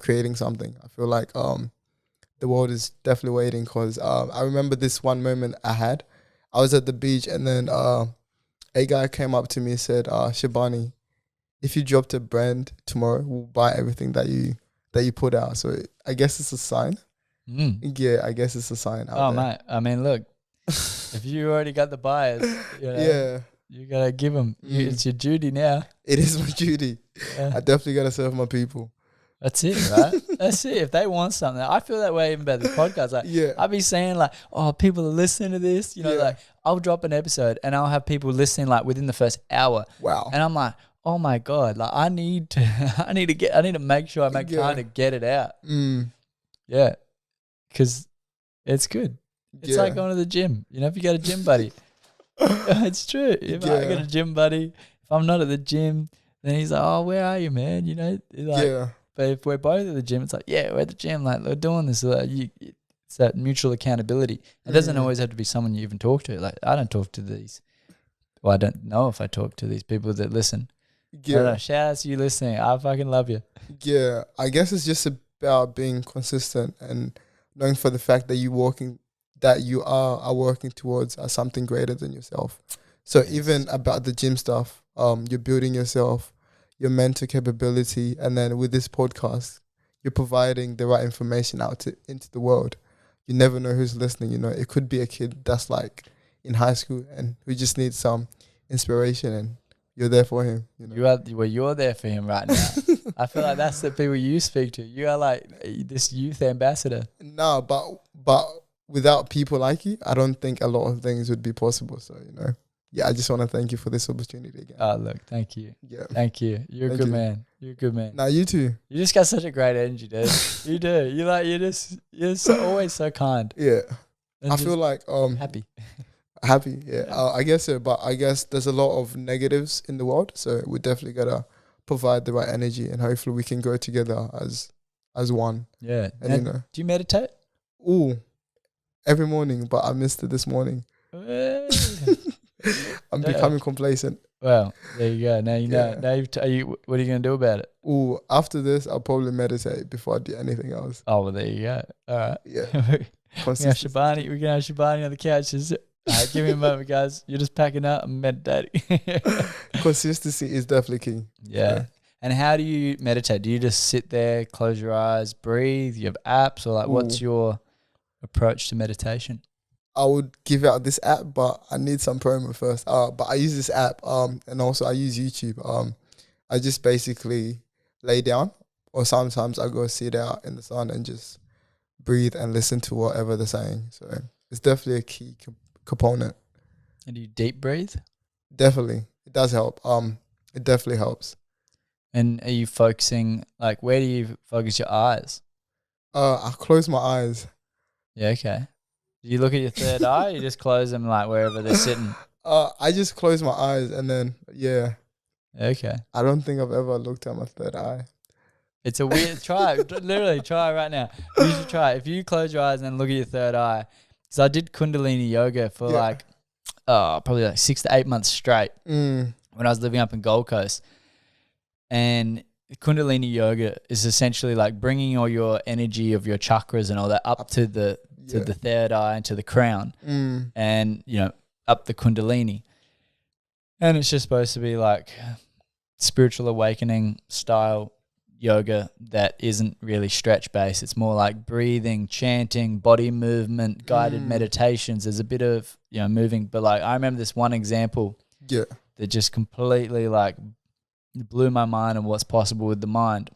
creating something. I feel like the world is definitely waiting, because I remember this one moment I had. I was at the beach and then a guy came up to me and said, Shabani, if you dropped a brand tomorrow, we'll buy everything that that you put out. So I guess it's a sign. Yeah, I guess it's a sign out there. Mate. I mean, look, if you already got the buyers, you gotta give them. It's your duty now. It is my duty. Yeah. I definitely gotta serve my people. That's it, right? That's it. If they want something, I feel that way even about the podcast. Like, I'll be saying like, oh, people are listening to this. Like I'll drop an episode and I'll have people listening like within the first hour. Wow. And I'm like, oh my God, like I need to make sure I make time to get it out. Yeah. Because it's good. It's like going to the gym. If you got a gym buddy. It's true. If I got a gym buddy, if I'm not at the gym, then he's like, oh, where are you, man? But if we're both at the gym, it's like, we're at the gym. Like, we're doing this. It's that mutual accountability. It doesn't always have to be someone you even talk to. Like, I don't talk to these. Well, I don't know if I talk to these people that listen. Yeah. Shout out to you listening. I fucking love you. Yeah. I guess it's just about being consistent and knowing for the fact that you are working towards something greater than yourself. So even about the gym stuff, you're building yourself, your mental capability, and then with this podcast, you're providing the right information out into the world. You never know who's listening. It could be a kid that's like in high school and who just needs some inspiration, and you're there for him. You're there for him right now. I feel like that's the people you speak to. You are like this youth ambassador. No, but without people like you, I don't think a lot of things would be possible. So, I just want to thank you for this opportunity again. Oh, look, thank you. Yeah. Thank you. You're a good man. You're a good man. Nah, you too. You just got such a great energy, dude. You do. You're always so kind. Yeah. I feel like happy. Happy, yeah. I guess so, but I guess there's a lot of negatives in the world, so we definitely gotta provide the right energy, and hopefully we can grow together as one. Yeah. And do you meditate? Ooh, every morning, but I missed it this morning. I'm becoming complacent. Well, there you go. Now you know. Now what are you gonna do about it? Ooh, after this, I'll probably meditate before I do anything else. Oh, well, there you go. All right. Yeah. We can have Shabani on the couch. Give me a moment, guys. You're just packing up and meditating. Consistency is definitely key. Yeah. And how do you meditate? Do you just sit there, close your eyes, breathe? You have apps, or like, what's your approach to meditation? I would give out this app, but I need some promo first. But I use this app, and also I use YouTube. I just basically lay down, or sometimes I go sit out in the sun and just breathe and listen to whatever they're saying. So it's definitely a key component. And do you deep breathe? Definitely. It does help. It definitely helps. And are you focusing, like, where do you focus your eyes? I close my eyes. Yeah, okay. Do you look at your third eye, or you just close them like wherever they're sitting? I just close my eyes and then, Okay. I don't think I've ever looked at my third eye. It's a weird, literally try right now. You should try. If you close your eyes and then look at your third eye, because I did Kundalini yoga for probably like 6 to 8 months straight when I was living up in Gold Coast. And Kundalini yoga is essentially like bringing all your energy of your chakras and all that up to the third eye and to the crown, and up the Kundalini. And it's just supposed to be like spiritual awakening style yoga that isn't really stretch based. It's more like breathing, chanting, body movement, guided meditations. There's a bit of moving, but like I remember this one example that just completely like blew my mind on what's possible with the mind.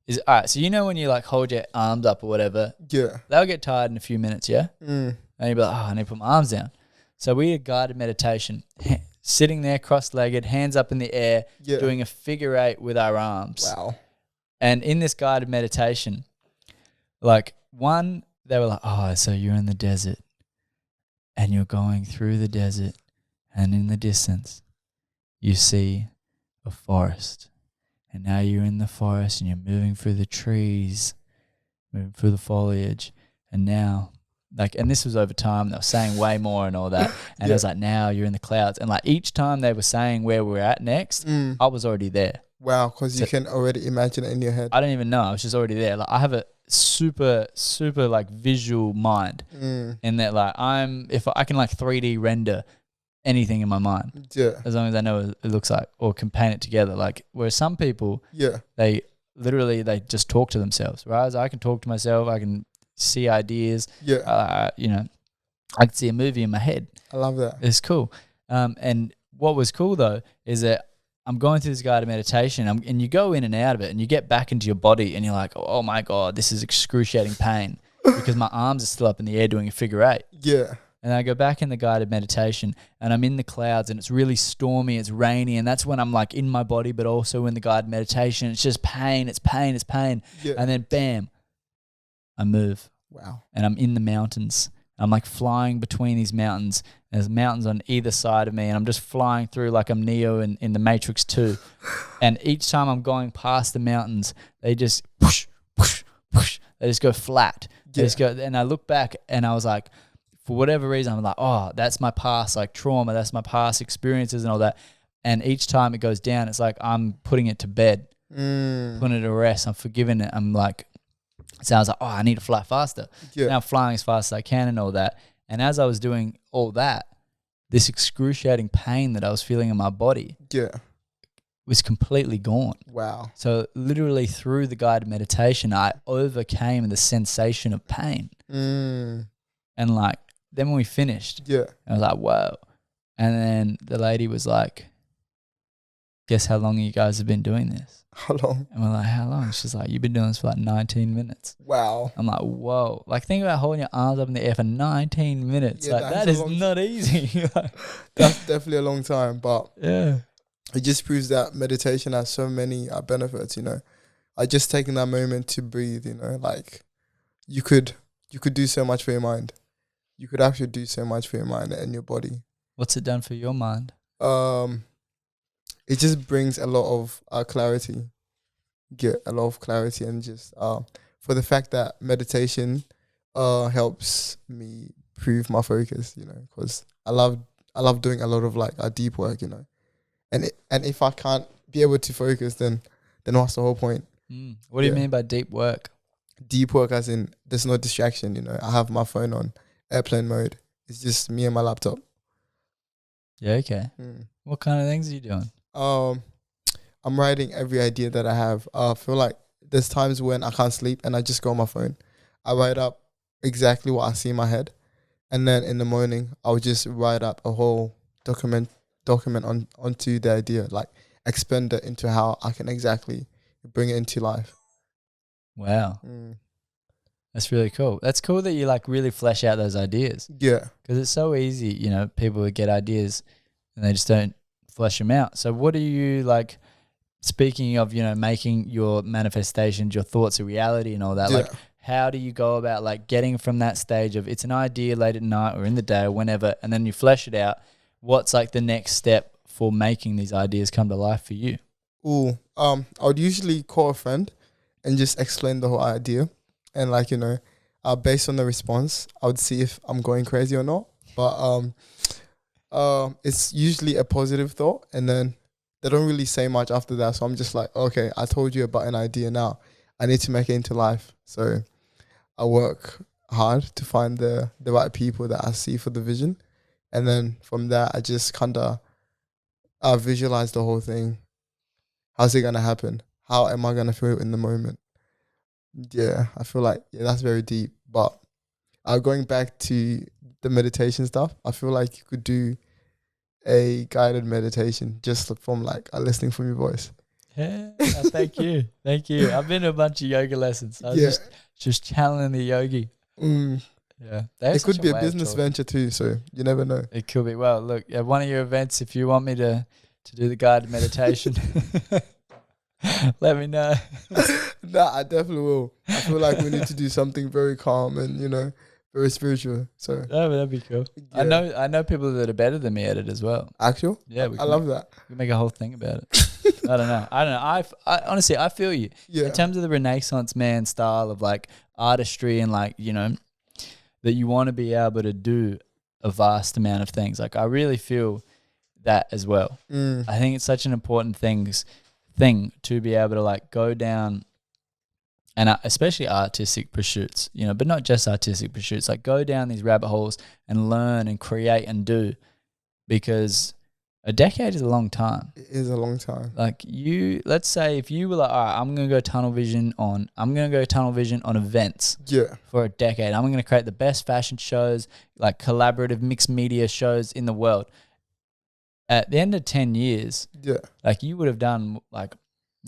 Is all right. So when you like hold your arms up or whatever, they'll get tired in a few minutes, and you'll be like, oh, I need to put my arms down. So we did guided meditation, sitting there cross-legged, hands up in the air, doing a figure 8 with our arms. Wow. And in this guided meditation, like they were like, oh, so you're in the desert and you're going through the desert, and in the distance you see a forest. And now you're in the forest and you're moving through the trees, moving through the foliage. And now, and this was over time, they were saying way more and all that. And it was like, now you're in the clouds. And like each time they were saying where we're at next, I was already there. Wow, because you can already imagine it in your head. I don't even know. I was just already there. Like I have a super, super like visual mind. In that if I can like 3D render anything in my mind, as long as I know what it looks like or can paint it together. Like whereas some people, they literally they just talk to themselves. Whereas I can talk to myself, I can see ideas. Yeah. You know, I can see a movie in my head. I love that. It's cool. And what was cool though is that I'm going through this guided meditation, and you go in and out of it, and you get back into your body, and you're like, oh my God, this is excruciating pain because my arms are still up in the air doing a figure 8. Yeah. And I go back in the guided meditation, and I'm in the clouds, and it's really stormy, it's rainy, and that's when I'm like in my body, but also in the guided meditation. It's just pain, it's pain, it's pain. Yeah. And then bam, I move. Wow. And I'm in the mountains. I'm like flying between these mountains. There's mountains on either side of me, and I'm just flying through like I'm Neo in the Matrix 2. And each time I'm going past the mountains, they just whoosh, whoosh, whoosh. They just go flat. They just go, and I look back, and I was like, for whatever reason, I'm like, oh, that's my past like trauma, that's my past experiences and all that. And each time it goes down, it's like I'm putting it to bed, putting it to rest. I'm forgiving it. I'm like, so I was like, oh, I need to fly faster. Yeah. Now I'm flying as fast as I can and all that. And as I was doing all that, this excruciating pain that I was feeling in my body was completely gone. Wow. So literally through the guided meditation, I overcame the sensation of pain. And like, then when we finished, I was like, whoa. And then the lady was like, guess how long you guys have been doing this? How long? And we're like, how long? She's like, you've been doing this for like 19 minutes. Wow. I'm like, whoa. Like, think about holding your arms up in the air for 19 minutes. Yeah, like, that is not easy. That's definitely a long time, but yeah, it just proves that meditation has so many benefits, you know. I just taking that moment to breathe, you know, like you could do so much for your mind. You could actually do so much for your mind and your body. What's it done for your mind? It just brings a lot of clarity. Get a lot of clarity, and just for the fact that meditation helps me improve my focus, you know, because I love doing a lot of like deep work, you know, and if I can't be able to focus, then what's the whole point? What do you mean by deep work? Deep work as in there's no distraction, you know. I have my phone on airplane mode. It's just me and my laptop. Yeah, okay. What kind of things are you doing? I'm writing every idea that I have. I feel like there's times when I can't sleep and I just go on my phone. I write up exactly what I see in my head, and then in the morning I'll just write up a whole document onto the idea, like expand it into how I can exactly bring it into life. Wow. That's really cool. That's cool that you like really flesh out those ideas. Yeah. Because it's so easy, you know, people would get ideas and they just don't flesh them out. So what do you like, speaking of, you know, making your manifestations, your thoughts a reality and all that, like how do you go about like getting from that stage of it's an idea late at night or in the day or whenever, and then you flesh it out? What's like the next step for making these ideas come to life for you? I would usually call a friend and just explain the whole idea. And like, you know, based on the response, I would see if I'm going crazy or not. But it's usually a positive thought, and then they don't really say much after that. So I'm just like, okay, I told you about an idea now. I need to make it into life. So I work hard to find the right people that I see for the vision. And then from there, I just kind of visualize the whole thing. How's it going to happen? How am I going to feel in the moment? Yeah, I feel like that's very deep. But going back to the meditation stuff, I feel like you could do a guided meditation just from like listening from your voice. Yeah, thank you. Thank you. I've been to a bunch of yoga lessons. I was just channeling the yogi. Yeah. It could be a business venture too, so you never know. It could be. Well, look, at one of your events, if you want me to do the guided meditation, let me know. Nah, I definitely will. I feel like we need to do something very calm and, you know, very spiritual. So that'd be cool. Yeah. I know people that are better than me at it as well. Actual? Yeah, I love that. We can make a whole thing about it. I don't know. I honestly, I feel you. Yeah. In terms of the Renaissance man style of like artistry and like, you know, that you want to be able to do a vast amount of things. Like I really feel that as well. I think it's such an important thing to be able to like go down, and especially artistic pursuits, you know, but not just artistic pursuits, like go down these rabbit holes and learn and create and do, because A decade is a long time. It is a long time. Like let's say if you were like, all right, I'm going to go tunnel vision on events for a decade. I'm going to create the best fashion shows, like collaborative mixed media shows in the world. At the end of 10 years, like you would have done like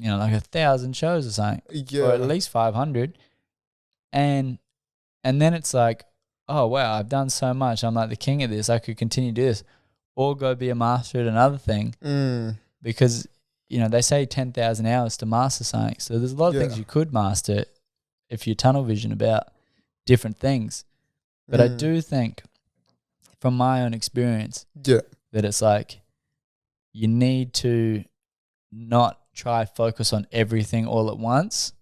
1,000 shows or something, or at least 500. And then it's like, oh wow, I've done so much. I'm like the king of this. I could continue to do this. Or go be a master at another thing, because they say 10,000 hours to master something. So there's a lot of things you could master if you tunnel vision about different things. But I do think, from my own experience, that it's like you need to not try focus on everything all at once,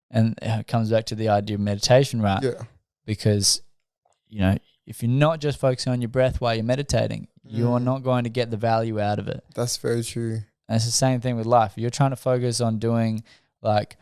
and it comes back to the idea of meditation, right? Because if you're not just focusing on your breath while you're meditating, you're not going to get the value out of it. That's very true. And it's the same thing with life. You're trying to focus on doing, like,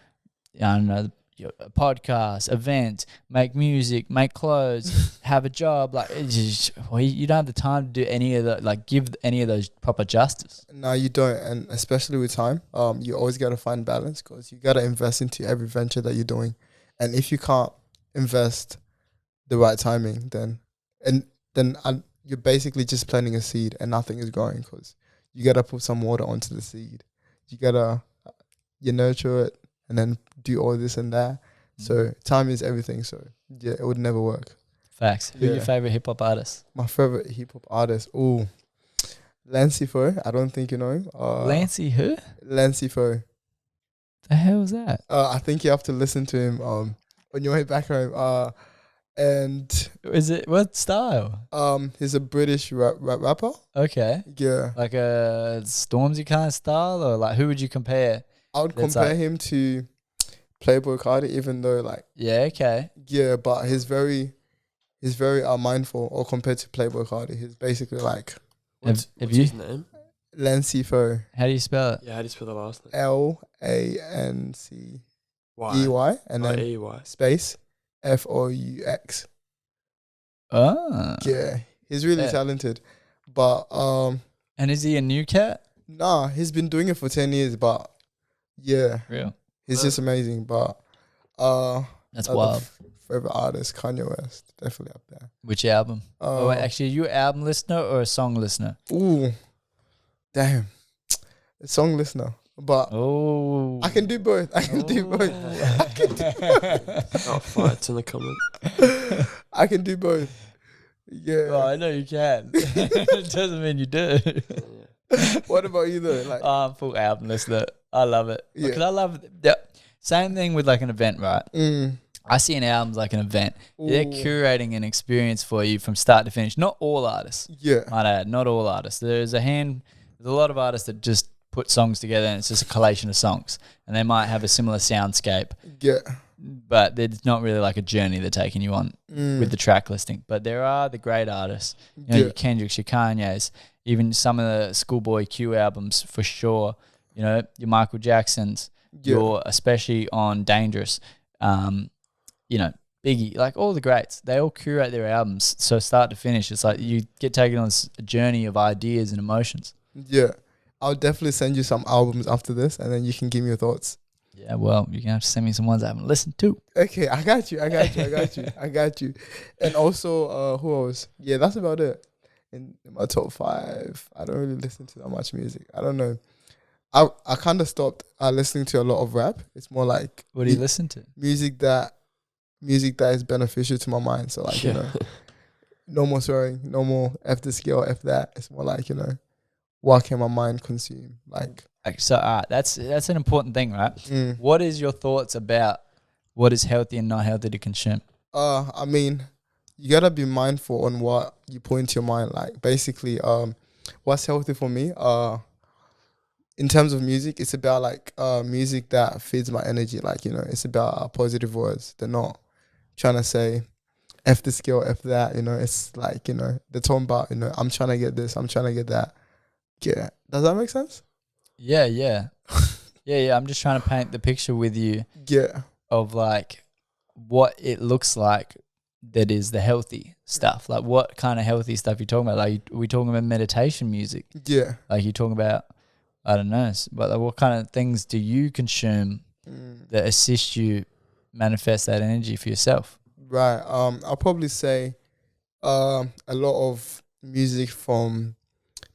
I don't know, a podcast, event, make music, make clothes, have a job. Like, you don't have the time to do any of that, like give any of those proper justice. No, you don't. And especially with time, you always got to find balance, because you got to invest into every venture that you're doing. And if you can't invest the right timing, then you're basically just planting a seed and nothing is growing, because you got to put some water onto the seed. You got to nurture it and then do all this and that. So time is everything. So yeah, it would never work. Facts. Who's your favorite hip hop artist? My favorite hip hop artist? Ooh, Lancey Foe. I don't think you know him. Lancey who? Lancey Foe. The hell was that? I think you have to listen to him on your way back home. And is it what style? He's a British rapper. Okay. Yeah. Like a Stormzy kind of style, or like who would you compare? I would compare him to Playboy Cardi, even though like but he's very mindful, or compared to Playboy Cardi, he's basically like what's his name? Lancey Foe. How do you spell it? Yeah, how do you spell the last name? Lancey and then E-Y. space Faut. Oh. Yeah. He's really talented. But and is he a new cat? Nah, he's been doing it for 10 years, but yeah. Real. He's just amazing. But that's wild. Favorite artist, Kanye West, definitely up there. Which album? Wait, actually, are you an album listener or a song listener? Ooh. Damn. A song listener. But I can do both. I can do both. Oh, fights in the comments. I can do both. Yeah. Well, I know you can. It doesn't mean you do. What about you though? Like, I'm full album listener. I love it. Yeah. Because I love same thing with like an event, right? I see an album as like an event. Ooh. They're curating an experience for you from start to finish. Not all artists. Yeah. Might add, not all artists. There's a lot of artists that just put songs together and it's just a collation of songs. And they might have a similar soundscape. Yeah. But there's not really like a journey they're taking you on with the track listing. But there are the great artists. Your Kendricks, your Kanye's, even some of the Schoolboy Q albums for sure. Your Michael Jacksons, your especially on Dangerous, Biggie, like all the greats, they all curate their albums. So start to finish, it's like you get taken on a journey of ideas and emotions. Yeah. I'll definitely send you some albums after this and then you can give me your thoughts. Yeah, well, you're going to have to send me some ones I haven't listened to. Okay, I got you. And also, who else? Yeah, that's about it. In my top 5, I don't really listen to that much music. I don't know. I kind of stopped listening to a lot of rap. It's more like... What do you listen to? Music that is beneficial to my mind. So like, no more swearing, no more F this girl, F that. It's more like, what can my mind consume? Like... So that's an important thing, right? What is your thoughts about what is healthy and not healthy to consume? I mean, you gotta be mindful on what you put into your mind. Like basically, what's healthy for me? In terms of music, it's about like music that feeds my energy. Like it's about positive words. They're not trying to say F this girl, F that. It's like they're talking about I'm trying to get this, I'm trying to get that. Yeah, does that make sense? Yeah. Yeah. I'm just trying to paint the picture with you. Yeah. Of like what it looks like that is the healthy stuff? Like, what kind of healthy stuff you talking about? Like, are we talking about meditation music? Yeah. Like, you talking about, I don't know, but like, what kind of things do you consume that assist you manifest that energy for yourself? Right. I'll probably say a lot of music from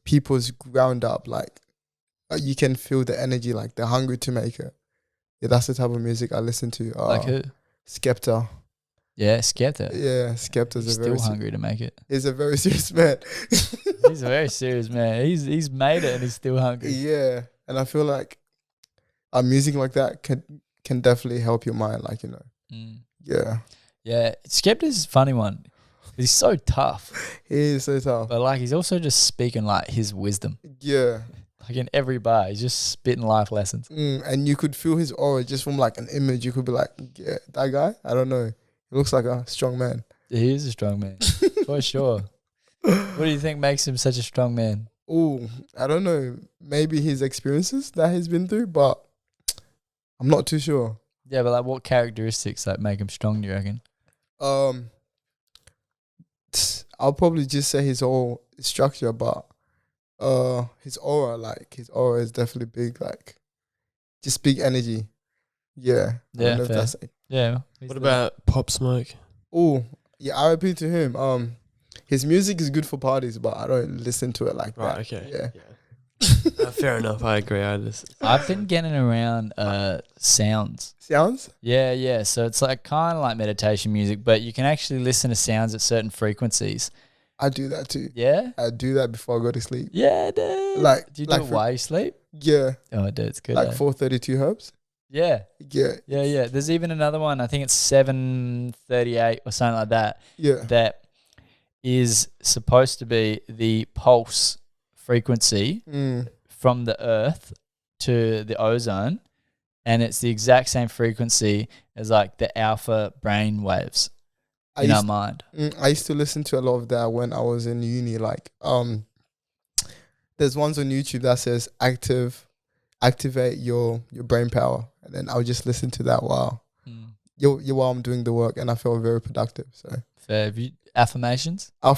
people's ground up. Like, you can feel the energy, like they're hungry to make it. Yeah, that's the type of music I listen to. Like who? Skepta. Yeah, Skepta. Yeah, Skepta's He's a very still hungry to make it. He's a very serious man. He's a very serious man. He's made it and he's still hungry. Yeah, and I feel like music like that can definitely help your mind. Like, you know. Yeah. Yeah, Skepta's a funny one. He's so tough. He is so tough. But like, he's also just speaking like his wisdom. Yeah. Like in every bar, he's just spitting life lessons. And you could feel his aura just from like an image. You could be like, yeah, that guy, I don't know. He looks like a strong man. He is a strong man, for sure. What do you think makes him such a strong man? Oh, I don't know. Maybe his experiences that he's been through, but I'm not too sure. Yeah, but like, what characteristics like make him strong, do you reckon? I'll probably just say his whole structure, but his aura is definitely big, like just big energy. Yeah. Yeah, fair. Yeah. What about Pop Smoke? Oh, yeah, RIP to him. His music is good for parties, but I don't listen to it like that. Right, okay. Yeah. Fair enough, I agree. I've been getting around sounds. Sounds? Yeah. So it's like kind of like meditation music, but you can actually listen to sounds at certain frequencies. I do that too. Yeah? I do that before I go to sleep. Yeah, dude. Like, do you do it while you sleep? Yeah. Oh, dude, it's good. Like 432 hertz? Yeah. Yeah. There's even another one, I think it's 738 or something like that. Yeah. That is supposed to be the pulse frequency from the earth to the ozone, and it's the exact same frequency as like the alpha brain waves in our mind. I used to listen to a lot of that when I was in uni. Like, there's ones on YouTube that says activate your brain power, and then I'll just listen to that while I'm doing the work, and I feel very productive. So fair. Have you affirmations? I'm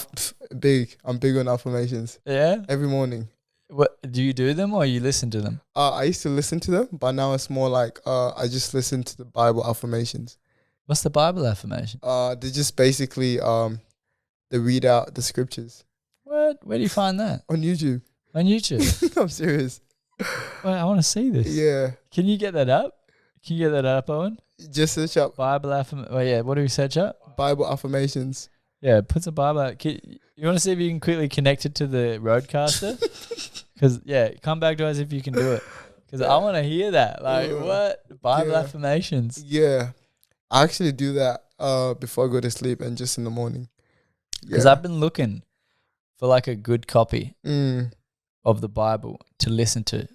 big on affirmations. Yeah, every morning. What do you do them or you listen to them? I used to listen to them, but now it's more like I just listen to the Bible affirmations. What's the Bible affirmation? They're just basically they read out the scriptures. What? Where do you find that? On YouTube. On YouTube? I'm serious. Well, I want to see this. Yeah. Can you get that up? Can you get that up, Owen? Just search up Bible affirmation. Oh yeah, what do we search up? Bible affirmations. Yeah, put some Bible out. You want to see if you can quickly connect it to the roadcaster? Because, come back to us if you can do it. Because I want to hear that. Like, what? Bible affirmations. Yeah. I actually do that before I go to sleep and just in the morning. Because I've been looking for like a good copy of the Bible to listen to.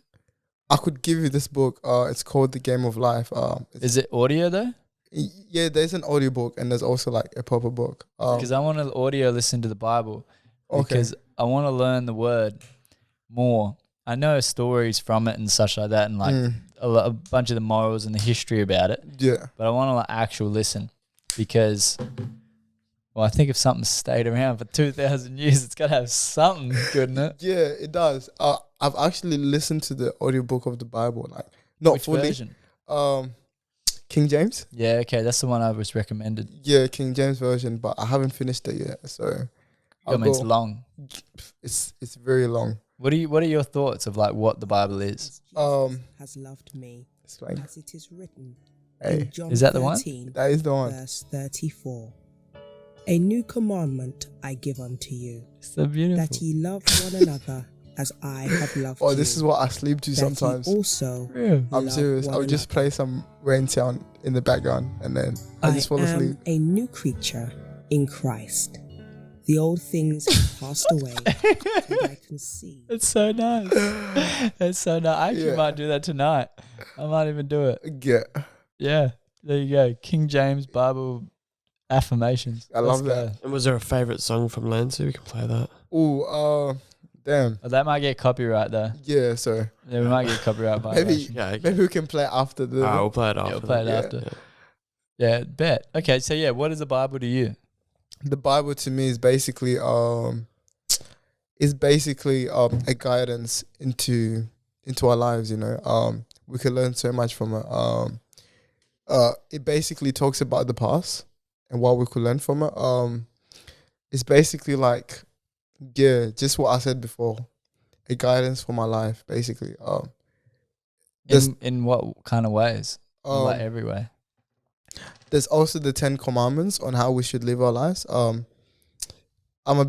I could give you this book. It's called The Game of Life. Is it audio though? Yeah, there's an audio book and there's also like a proper book. Because I want to audio listen to the Bible. Because I want to learn the word more. I know stories from it and such like that, and like a bunch of the morals and the history about it. Yeah. But I want to like actual listen because, well, I think if something's stayed around for 2,000 years, it's got to have something good in it. Yeah, it does. I've actually listened to the audiobook of the Bible, like not Which fully. version? King James. Yeah, okay, that's the one I was recommended. Yeah, King James version, but I haven't finished it yet. So, it's long. It's very long. What are your thoughts of like what the Bible is? Has loved me explain. As it is written. Hey, John is that the one? That is the one. Verse 34. A new commandment I give unto you, So beautiful. that ye love one another as I have loved you. Oh, this is what I sleep to that sometimes. ye also I'm serious. I'll just play some rain sound in the background and then I just fall asleep. I am a new creature in Christ. The old things have passed away, and I can see. It's so nice. It's so nice. I actually might do that tonight. I might even do it. Yeah. Yeah. There you go. King James Bible affirmations. I love that. And was there a favourite song from Lancy? We can play that. Oh, damn. Oh, that might get copyright though. Yeah, so. Yeah, we might get copyright violation. Maybe we can play after the. We'll play it after. Yeah, we'll play it after. Yeah, bet. Okay, so what is the Bible to you? the Bible to me is basically a guidance into our lives. We can learn so much from it. It basically talks about the past and what we could learn from it. It's basically like, yeah, just what I said before, a guidance for my life, basically. In what kind of ways? Like every way. There's also the 10 Commandments on how we should live our lives. I'm a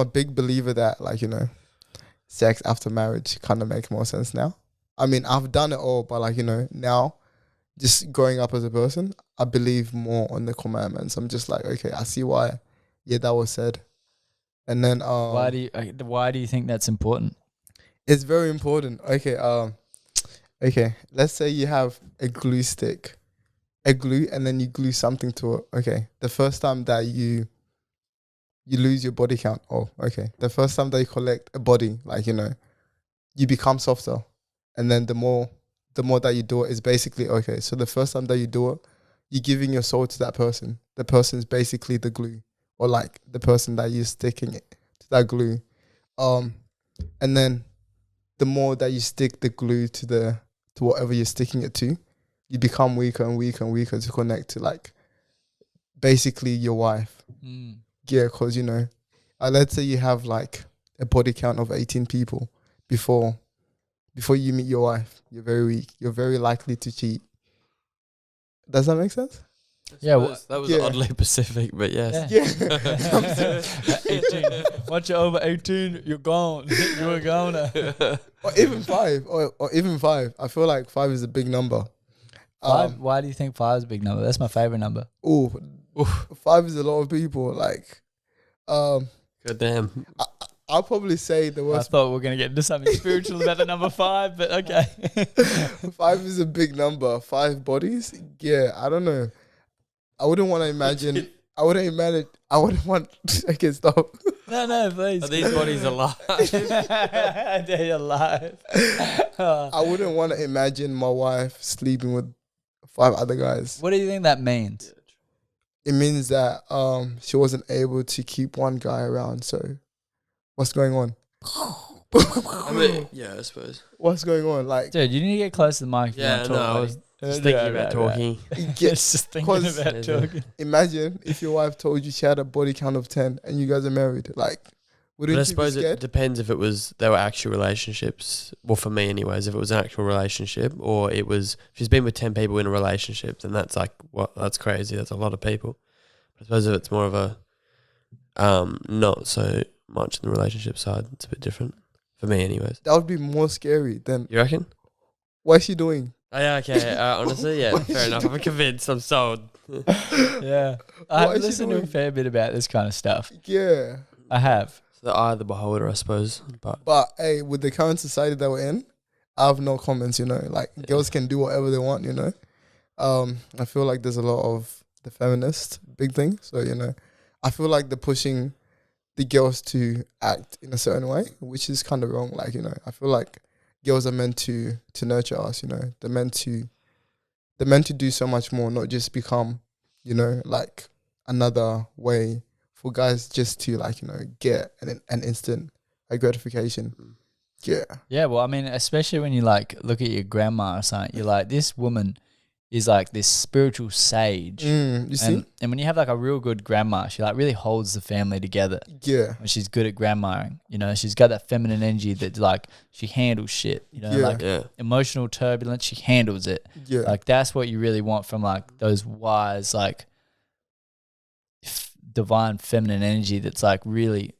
big believer that, like, sex after marriage kind of makes more sense now. I mean, I've done it all, but like, now, just growing up as a person, I believe more on the commandments. I'm just like, okay, I see why, that was said. And then why do you think that's important? It's very important. Okay, let's say you have a glue stick, and then you glue something to it. Okay, the first time that you lose your body count. Oh, okay. The first time that you collect a body, like, you become softer. And then the more that you do it is basically, okay, so the first time that you do it, you're giving your soul to that person. The person is basically the glue, or like the person that you're sticking it to that glue. And then the more that you stick the glue to whatever you're sticking it to, you become weaker and weaker and weaker to connect to, like, basically your wife. Yeah, because, let's say you have like a body count of 18 people before you meet your wife. You're very weak. You're very likely to cheat. Does that make sense? Yeah, that was oddly specific, but yes. Yeah. 18. Once you're over 18, you're gone. You're a goner. Or even 5. Or even 5. I feel like 5 is a big number. 5? Why do you think 5 is a big number? That's my favorite number. Oh, 5 is a lot of people. Like, God damn. I'll probably say the worst. I thought we were going to get into something spiritual about the number 5, but okay. 5 is a big number. 5 bodies? Yeah, I don't know. I wouldn't want to imagine. Okay, stop. No, please. Are these bodies alive? They're alive. I wouldn't want to imagine my wife sleeping with 5 other guys. What do you think that means? It means that she wasn't able to keep one guy around. So, what's going on? I mean, yeah, I suppose. What's going on? Like, dude, you need to get close to the mic. Yeah, no, I was just thinking about talking. Just thinking about talking. Imagine if your wife told you she had a body count of 10 and you guys are married. Like, wouldn't you be scared? I suppose it depends if they were actual relationships. Well, for me anyways, if it was an actual relationship, or it was, if she's been with 10 people in a relationship, then that's like, that's crazy. That's a lot of people. I suppose if it's more of a, not so much in the relationship side, it's a bit different. For me anyways. That would be more scary than... You reckon? What is she doing? Oh, yeah, okay. Honestly, yeah, fair enough. I'm convinced. I'm sold. Yeah. I've listened to a fair bit about this kind of stuff. Yeah. I have. It's the eye of the beholder, I suppose. But hey, with the current society that we're in, I have no comments, Like, girls can do whatever they want, I feel like there's a lot of the feminist big thing. So, I feel like they're pushing the girls to act in a certain way, which is kind of wrong. Like, I feel like girls are meant to nurture us, They're meant to do so much more, not just become, like another way for guys just to, like, get an instant gratification. Yeah. Yeah, well, I mean, especially when you, like, look at your grandma or something, you're like, this woman is like this spiritual sage. You see? And when you have like a real good grandma, she like really holds the family together. Yeah. When she's good at grandmaing, she's got that feminine energy that like she handles shit, emotional turbulence, she handles it. Yeah. Like that's what you really want from like those wise, like divine feminine energy that's like really,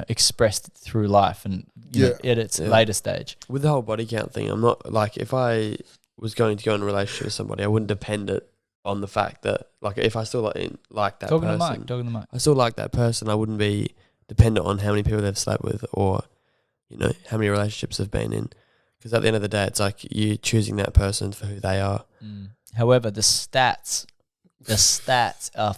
expressed through life and at its later stage. With the whole body count thing, I'm not like, if I was going to go in a relationship with somebody, I wouldn't depend it on the fact that, like, if I still like that person, talking to the mic. I still like that person. I wouldn't be dependent on how many people they've slept with or, how many relationships they've been in. Because at the end of the day, it's like you're choosing that person for who they are. However, the stats are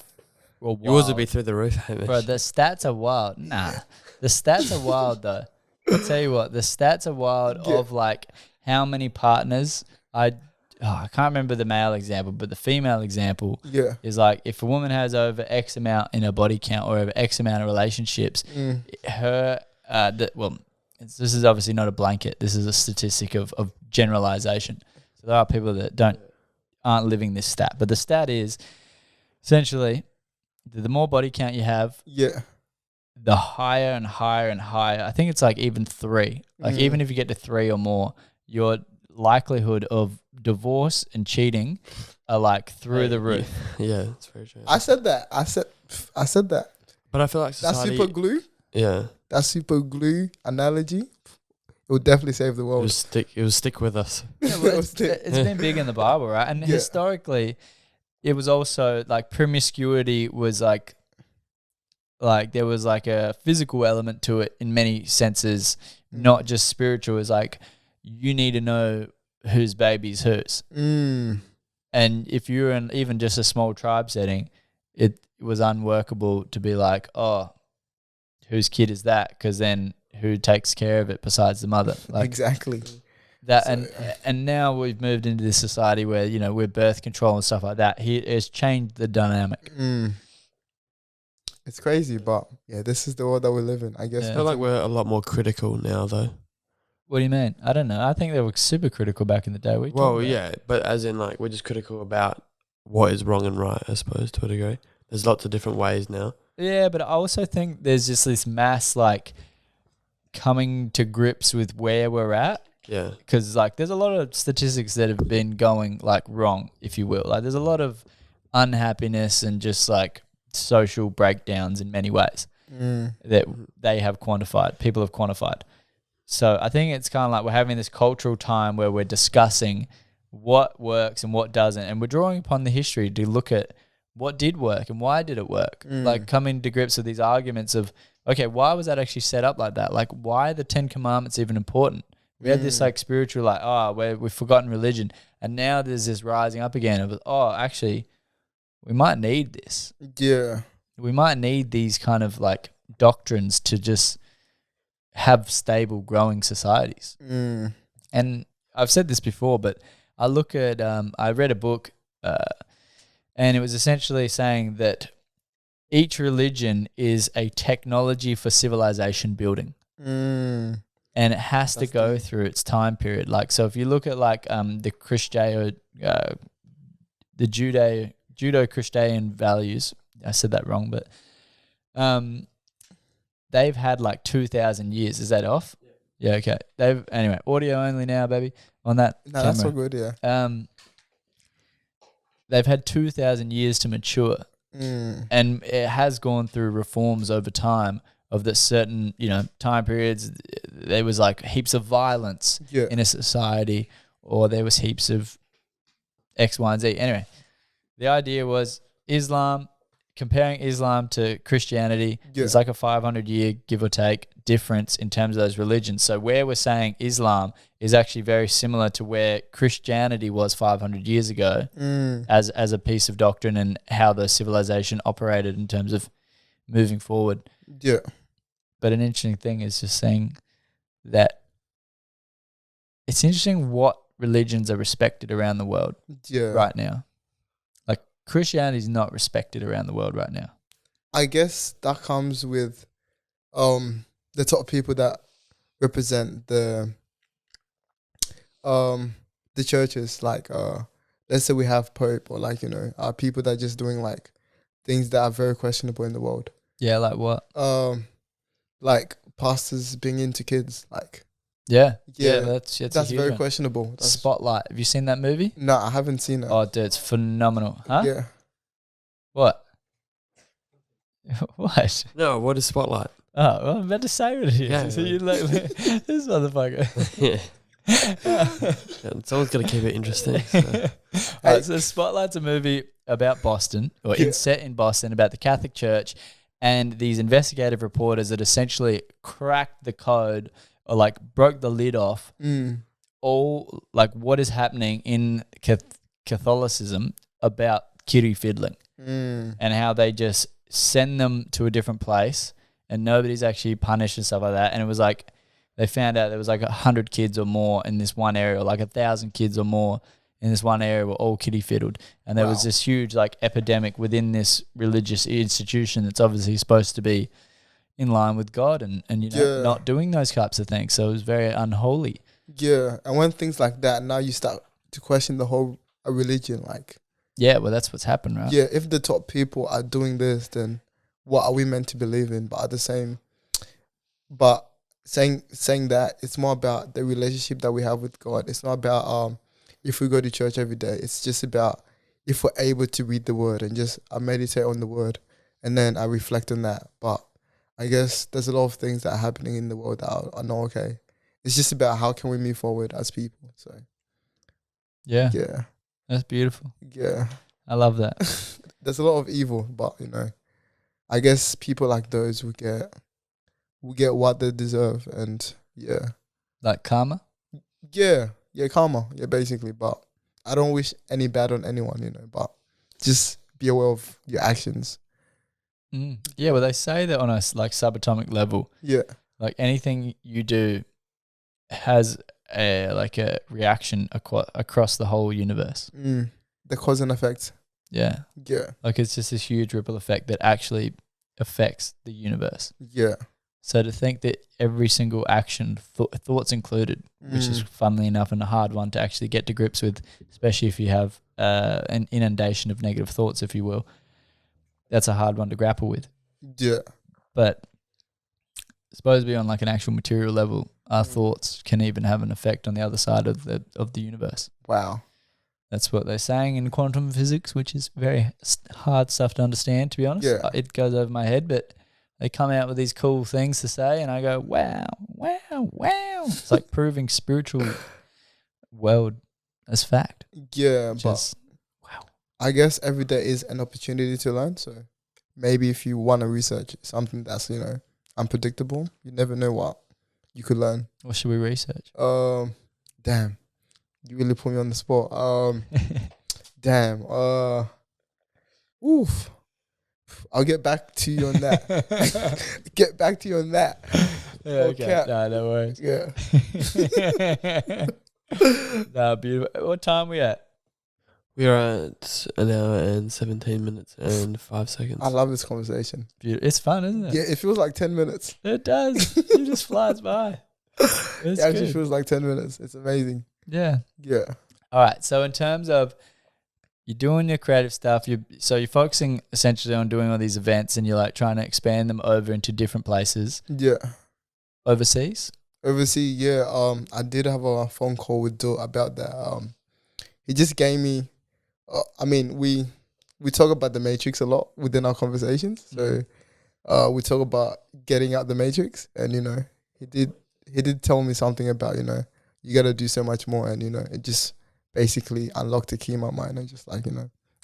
wild. Yours would be through the roof, Hamish. Bro, the stats are wild. Nah, the stats are wild though. I'll tell you what, the stats are wild of like how many partners I can't remember the male example, but the female example is like if a woman has over X amount in her body count or over X amount of relationships, this is obviously not a blanket. This is a statistic of generalization. So there are people that aren't living this stat, but the stat is essentially the more body count you have, the higher and higher and higher. I think it's like even 3. Like even if you get to 3 or more, your likelihood of divorce and cheating are like through the roof. Yeah, it's very true. I said that. I said that. But I feel like society, that super glue. Yeah. That super glue analogy, it would definitely save the world. It will stick with us. Yeah, well, it's been big in the Bible, right? And historically, it was also like promiscuity was like there was like a physical element to it in many senses, not just spiritual. It's like you need to know whose baby's whose. And if you're in even just a small tribe setting, it was unworkable to be like, oh, whose kid is that? Because then who takes care of it besides the mother? Like exactly. That and now we've moved into this society where, you know, with birth control and stuff like that, it's changed the dynamic. It's crazy, but yeah, this is the world that we live in, I guess. I feel like we're a lot more critical now, though. What do you mean? I don't know. I think they were super critical back in the day. But as in like we're just critical about what is wrong and right, I suppose, to a degree. There's lots of different ways now. Yeah, but I also think there's just this mass like coming to grips with where we're at. Yeah. Because like there's a lot of statistics that have been going like wrong, if you will. Like there's a lot of unhappiness and just like social breakdowns in many ways that they have quantified. People have quantified. So I think it's kind of like we're having this cultural time where we're discussing what works and what doesn't. And we're drawing upon the history to look at what did work and why did it work? Like coming to grips with these arguments of, okay, why was that actually set up like that? Like why are the 10 Commandments even important? We had this like spiritual like, we've forgotten religion. And now there's this rising up again of, actually, we might need this. Yeah. We might need these kind of like doctrines to just have stable growing societies. And I've said this before, but I look at, I read a book and it was essentially saying that each religion is a technology for civilization building. And it has to go through its time period. Like, so if you look at like the Judeo-Christian values, I said that wrong, but they've had like 2,000 years. Is that off? Yeah, okay. Anyway, audio only now, baby, on that camera. That's all good, yeah. They've had 2,000 years to mature. And it has gone through reforms over time of the certain, time periods. There was like heaps of violence in a society, or there was heaps of X, Y, and Z. Anyway, the idea was comparing Islam to Christianity, it's like a 500-year, give or take, difference in terms of those religions. So where we're saying Islam is actually very similar to where Christianity was 500 years ago as a piece of doctrine and how the civilization operated in terms of moving forward. Yeah. But an interesting thing is just saying that it's interesting what religions are respected around the world right now. Like Christianity is not respected around the world right now. I guess that comes with the top people that represent the churches. Like let's say we have Pope, or like people that are just doing like things that are very questionable in the world. Yeah, like what? Like pastors being into kids, like that's very one. questionable. Spotlight. Have you seen that movie? No, I haven't seen it. Oh, dude, it's phenomenal. Huh? Yeah. What? What? No, what is Spotlight? Oh, well, I'm about to say what it is. Yeah, So you like this motherfucker. Someone's got to keep it interesting. So Spotlight's a movie about Boston, or set in Boston, about the Catholic Church and these investigative reporters that essentially cracked the code or like broke the lid off all like what is happening in Catholicism about kiddie fiddling and how they just send them to a different place and nobody's actually punished and stuff like that. And it was like they found out there was like 100 kids or more in this one area, or like 1,000 kids or more in this one area were all kiddie fiddled, and there was this huge like epidemic within this religious institution that's obviously supposed to be in line with God and not doing those types of things. So it was very unholy. Yeah, and when things like that, now you start to question the whole religion. Like, yeah, well, that's what's happened, right? Yeah, if the top people are doing this, then what are we meant to believe in? But saying that, it's more about the relationship that we have with God. It's not about if we go to church every day. It's just about if we're able to read the word and just meditate on the word, and then I reflect on that. But I guess there's a lot of things that are happening in the world that are not okay. It's just about how can we move forward as people. So yeah, that's beautiful. Yeah, I love that. There's a lot of evil, but I guess people like those will get what they deserve, and like karma. Yeah, karma. Yeah, basically. But I don't wish any bad on anyone, But just be aware of your actions. Yeah, well, they say that on a like subatomic level. Yeah, like anything you do has a reaction across the whole universe. The cause and effect. Yeah. Yeah. Like it's just this huge ripple effect that actually affects the universe. Yeah. So to think that every single action, thoughts included, which is funnily enough and a hard one to actually get to grips with, especially if you have an inundation of negative thoughts, if you will, that's a hard one to grapple with. Yeah. But supposedly on like an actual material level, our thoughts can even have an effect on the other side of the universe. Wow. That's what they're saying in quantum physics, which is very hard stuff to understand, to be honest. Yeah. It goes over my head, but they come out with these cool things to say, and I go, wow. It's like proving spiritual world as fact. Yeah, but wow. I guess every day is an opportunity to learn. So maybe if you want to research something that's, unpredictable, you never know what you could learn. What should we research? Damn. You really put me on the spot. Damn. Oof. I'll get back to you on that. Get back to you on that. Yeah, okay. No worries. Yeah. Beautiful. What time are we at? We're at 1 hour and 17 minutes and 5 seconds. I love this conversation. Beautiful. It's fun, isn't it? Yeah, it feels like 10 minutes. It does. It just flies by. It actually feels like 10 minutes. It's amazing. Yeah. Yeah. All right. So in terms of you're doing your creative stuff, you're focusing essentially on doing all these events, and you're like trying to expand them over into different places. Yeah. Overseas, yeah. I did have a phone call with Dot about that. He just gave me. We talk about the Matrix a lot within our conversations. So, we talk about getting out the Matrix, and he did tell me something about you got to do so much more, and it just basically unlocked a key in my mind, and just like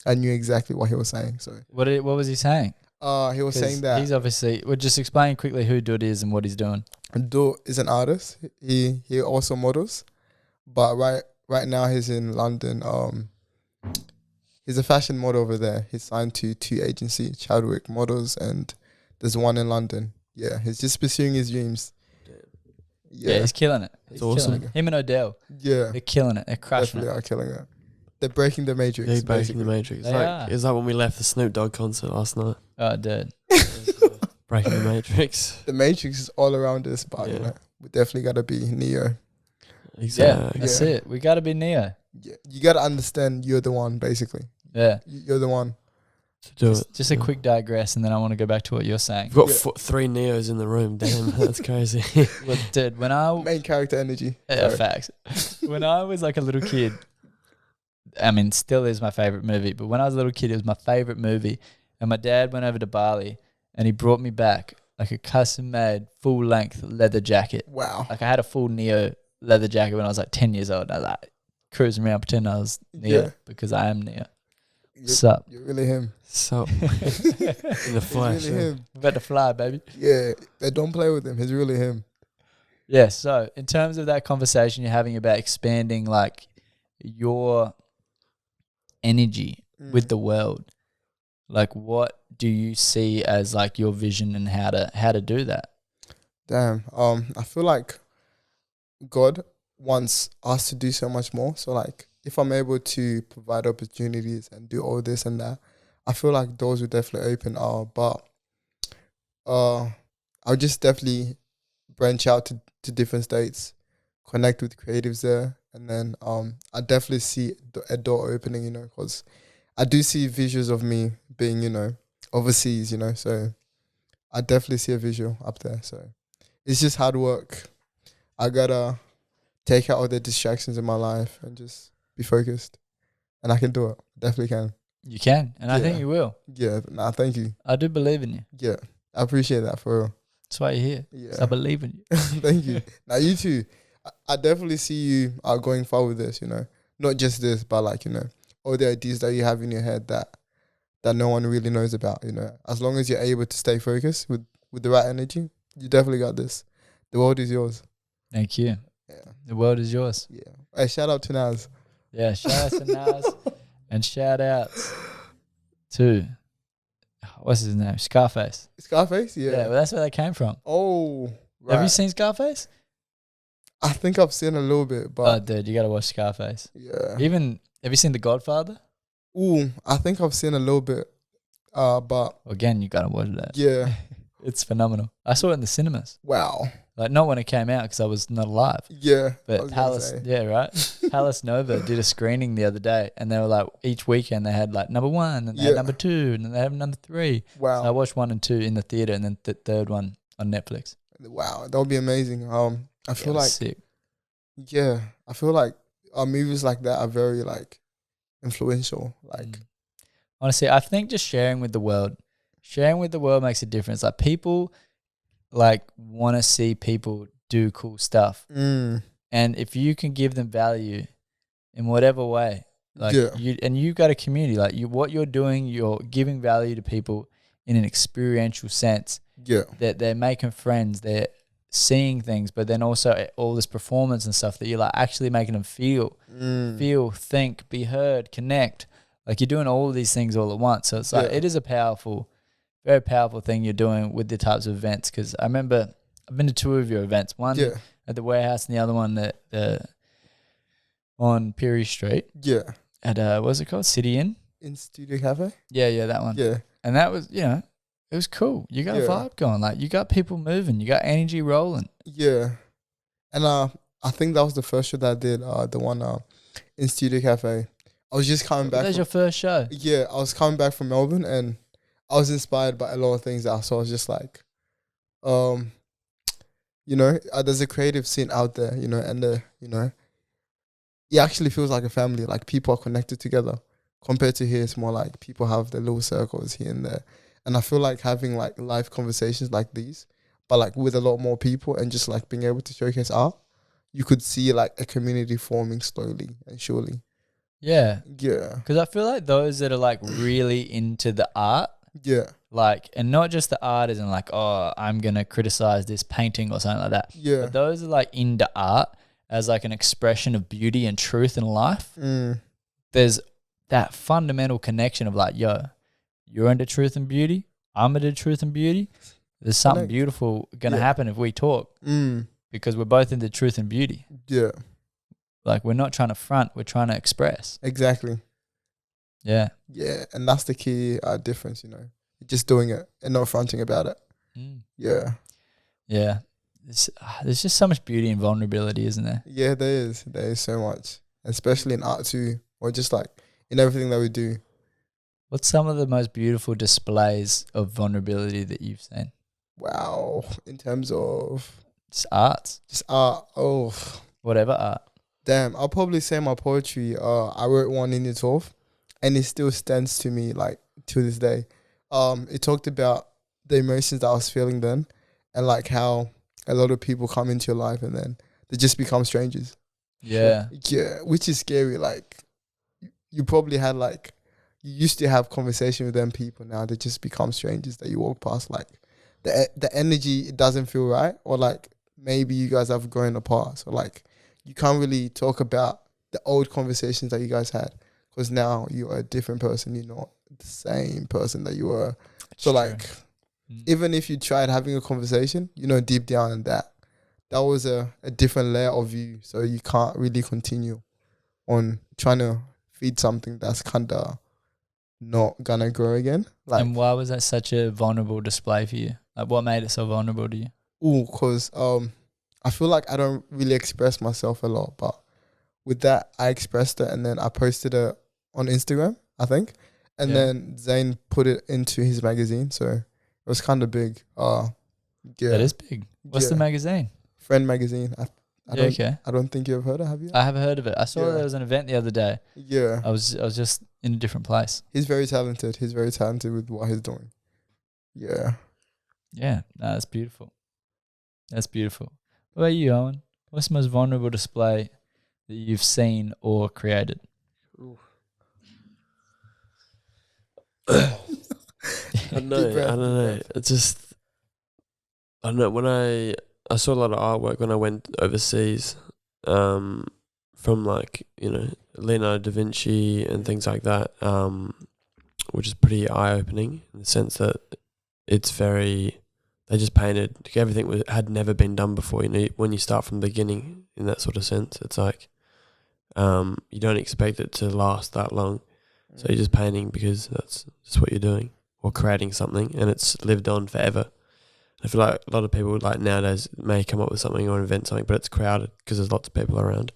I knew exactly what he was saying. So what was he saying? He was saying that he's obviously. We'll just explain quickly who Dut is and what he's doing. Dut is an artist. He also models, but right now he's in London. He's a fashion model over there. He's signed to 2 agencies, Chadwick Models, and there's one in London. Yeah, he's just pursuing his dreams. Yeah, he's killing it. It's awesome. Him and Odell. Yeah. They're killing it. They're crushing Definitely are killing it. They're breaking the Matrix. They're breaking the Matrix. It's like when we left the Snoop Dogg concert last night. Oh, dude. Breaking the Matrix. The Matrix is all around us, but we definitely got to be Neo. Exactly. Yeah, that's it. We got to be Neo. Yeah, you got to understand you're the one, basically. Yeah. You're the one. Just a quick digress, and then I want to go back to what you're saying. We've got 3 Neos in the room. Damn, that's crazy. Well, dude, when I... Main character energy. Yeah, facts. When I was like a little kid, still is my favorite movie, but when I was a little kid, it was my favorite movie, and my dad went over to Bali, and he brought me back like a custom-made, full-length leather jacket. Wow. Like I had a full Neo leather jacket when I was like 10 years old. I was like cruising around pretending I was Neo because I am Neo. Sup? You're really him. So in the flesh. He's really him. About to fly, baby. Yeah, they don't play with him. He's really him. Yeah, so in terms of that conversation you're having about expanding like your energy with the world, like what do you see as like your vision and how to do that? Damn. I feel like God wants us to do so much more. So like if I'm able to provide opportunities and do all this and that, I feel like doors will definitely open. But I'll just definitely branch out to different states, connect with creatives there, and then I definitely see a door opening, you know, because I do see visuals of me being, you know, overseas, you know, so I definitely see a visual up there. So it's just hard work. I gotta take out all the distractions in my life and just be focused, and I can do it. Definitely can. You can, and I think Yeah. you will. Yeah, nah, thank you. I do believe in you. Yeah, I appreciate that for real. That's why you're here. Yeah, I believe in you. thank you. Now you too. I definitely see you going far with this. You know, not just this, but like, you know, all the ideas that you have in your head that no one really knows about. You know, as long as you're able to stay focused with the right energy, you definitely got this. The world is yours. Thank you. Yeah, The world is yours. yeah. Hey, shout out to Naz. Yeah, shout out to Nas and shout outs to what's his name? Scarface. Scarface. Yeah. Yeah, well, that's where they came from. Oh, right. Have you seen Scarface? I think I've seen a little bit, Oh, but dude, you gotta watch Scarface. yeah. Even have you seen The Godfather? Ooh, I think I've seen a little bit. But Again, you gotta watch that. yeah. It's phenomenal. I saw it in the cinemas. Wow. Like not when it came out because I was not alive. Yeah. I But was gonna Palace, say. yeah, right. Palace Nova did a screening the other day, and they were like each weekend they had like number 1, and they had Yeah. number 2, and then they had number 3. Wow. So I watched 1 and 2 in the theater, and then the third one on Netflix. Wow. That would be amazing. I feel It was like sick. yeah. I feel like movies like that are very like influential. Like Honestly, I think just sharing with the world makes a difference. Like people like want to see people do cool stuff. And if you can give them value in whatever way, like Yeah. you've got a community, like what you're doing, you're giving value to people in an experiential sense, yeah. that they're making friends, they're seeing things, but then also all this performance and stuff that you're like actually making them feel, think, be heard, connect. Like you're doing all of these things all at once. So it's like, Yeah. it is a powerful, very powerful thing you're doing with the types of events. Cause I remember I've been to 2 of your events, one Yeah. at the warehouse and the other one on Peary Street Yeah. at, what's it called? City Inn? In Studio Cafe? Yeah, that one. Yeah. And that was, you know, it was cool. You got a Yeah. vibe going. Like you got people moving. You got energy rolling. Yeah. And I think that was the first show that I did, the one in Studio Cafe. I was just coming back. That was your first show. Yeah, I was coming back from Melbourne and I was inspired by a lot of things that I saw. I was just like, you know, there's a creative scene out there, you know, and you know, it actually feels like a family. Like people are connected together. Compared to here, it's more like people have their little circles here and there. And I feel like having like live conversations like these, but like with a lot more people and just like being able to showcase art, you could see like a community forming slowly and surely. Yeah. Yeah. Because I feel like those that are like really into the art, Yeah. like, and not just the art isn't like, oh, I'm going to criticize this painting or something like that. Yeah. But those are like into art as like an expression of beauty and truth in life. There's that fundamental connection of like, yo, you're into truth and beauty. I'm into truth and beauty. There's something beautiful going to happen if we talk because we're both into truth and beauty. Yeah. Like we're not trying to front, we're trying to express. Exactly. Yeah. Yeah. And that's the key difference, you know, just doing it and not fronting about it. Yeah. Yeah. There's just so much beauty and vulnerability, isn't there? Yeah, there is. There is so much, especially in art too, or just like in everything that we do. What's some of the most beautiful displays of vulnerability that you've seen? Wow. In terms of Just arts. just art. Oh, Whatever art. damn. I'll probably say my poetry. I wrote one in the 12th and it still stands to me like to this day. It talked about the emotions that I was feeling then and like how a lot of people come into your life and then they just become strangers. Yeah. Yeah, which is scary. Like you probably had like, you used to have conversation with them people. Now they just become strangers that you walk past. Like the energy, it doesn't feel right. Or like maybe you guys have grown apart. So like you can't really talk about the old conversations that you guys had because now you're a different person. You're not the same person that you were. So like even if you tried having a conversation, you know, deep down in that was a different layer of you. So you can't really continue on trying to feed something that's kind of not gonna grow again. Like, and why was that such a vulnerable display for you? Like, what made it so vulnerable to you? because I feel like I don't really express myself a lot, but with that, I expressed it and then I posted it on Instagram, I think. And then Zane put it into his magazine. So it was kind of big. Yeah. That is big. What's the magazine? Friend magazine. I don't think you've heard of it, have you? I have heard of it. I saw there was an event the other day. Yeah. I was just in a different place. He's very talented. He's very talented with what he's doing. Yeah. Yeah. No, that's beautiful. That's beautiful. What about you, Owen? What's the most vulnerable display that you've seen or created? I don't know. It's just, I don't know. When I saw a lot of artwork when I went overseas, from like, Leonardo da Vinci and things like that, which is pretty eye-opening in the sense that it's very, they just painted, everything had never been done before. When you start from the beginning in that sort of sense, it's like, you don't expect it to last that long. So you're just painting because that's just what you're doing, or creating something, and it's lived on forever. I feel like a lot of people like nowadays may come up with something or invent something, but it's crowded because there's lots of people around.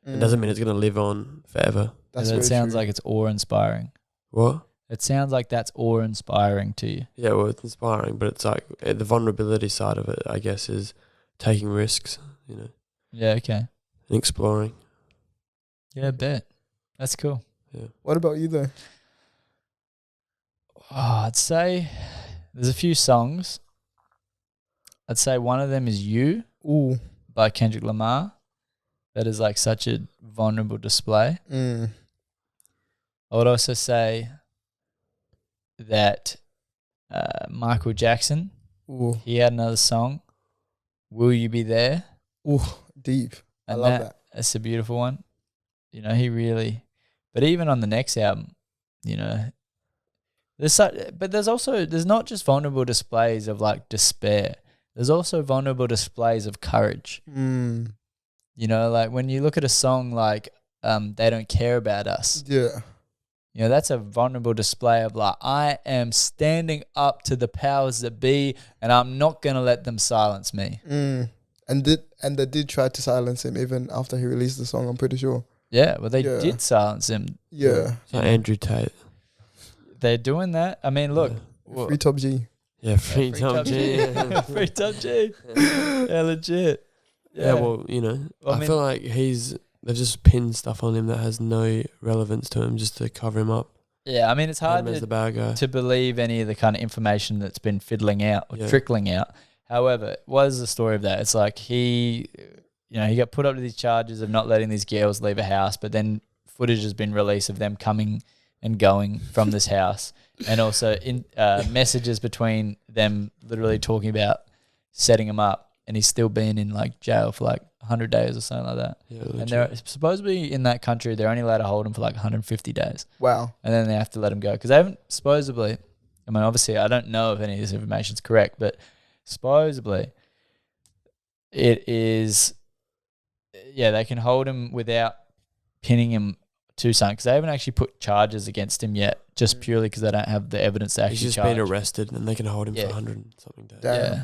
It doesn't mean it's going to live on forever. That sounds like it's awe-inspiring. What? It sounds like that's awe-inspiring to you. Yeah, well, it's inspiring, but it's like the vulnerability side of it, I guess, is taking risks, Yeah, okay. and exploring. Yeah, I bet. That's cool. Yeah. What about you though? Oh, I'd say there's a few songs. I'd say one of them is You by Kendrick Lamar. That is like such a vulnerable display. I would also say that Michael Jackson, he had another song, Will You Be There? Deep. And I love that. That's a beautiful one. He really, but even on the next album, there's not just vulnerable displays of like despair. There's also vulnerable displays of courage. Like when you look at a song like They Don't Care About Us. Yeah. That's a vulnerable display of like, I am standing up to the powers that be and I'm not going to let them silence me. And they did try to silence him even after he released the song, I'm pretty sure. Yeah, well, they did silence him. Yeah. So Andrew Tate. They're doing that. I mean, look. Free Top G. Yeah, Free Top G. Free Top G. Yeah, legit. Yeah, well, I feel like they've just pinned stuff on him that has no relevance to him just to cover him up. Yeah, I mean, it's hard as the bad guy. to believe any of the kind of information that's been fiddling out or trickling out. However, what is the story of that? It's like he got put up to these charges of not letting these girls leave a house, but then footage has been released of them coming and going from this house, and also in messages between them literally talking about setting him up, and he's still been in like jail for like 100 days or something like that. Yeah, and they're supposedly in that country, they're only allowed to hold him for like 150 days. Wow. And then they have to let him go because they haven't supposedly. I mean, obviously, I don't know if any of this information is correct, but supposedly it is. Yeah, they can hold him without pinning him to something because they haven't actually put charges against him yet, just purely because they don't have the evidence to actually He's just charge. been arrested and they can hold him for 100 and something days. Damn. Yeah.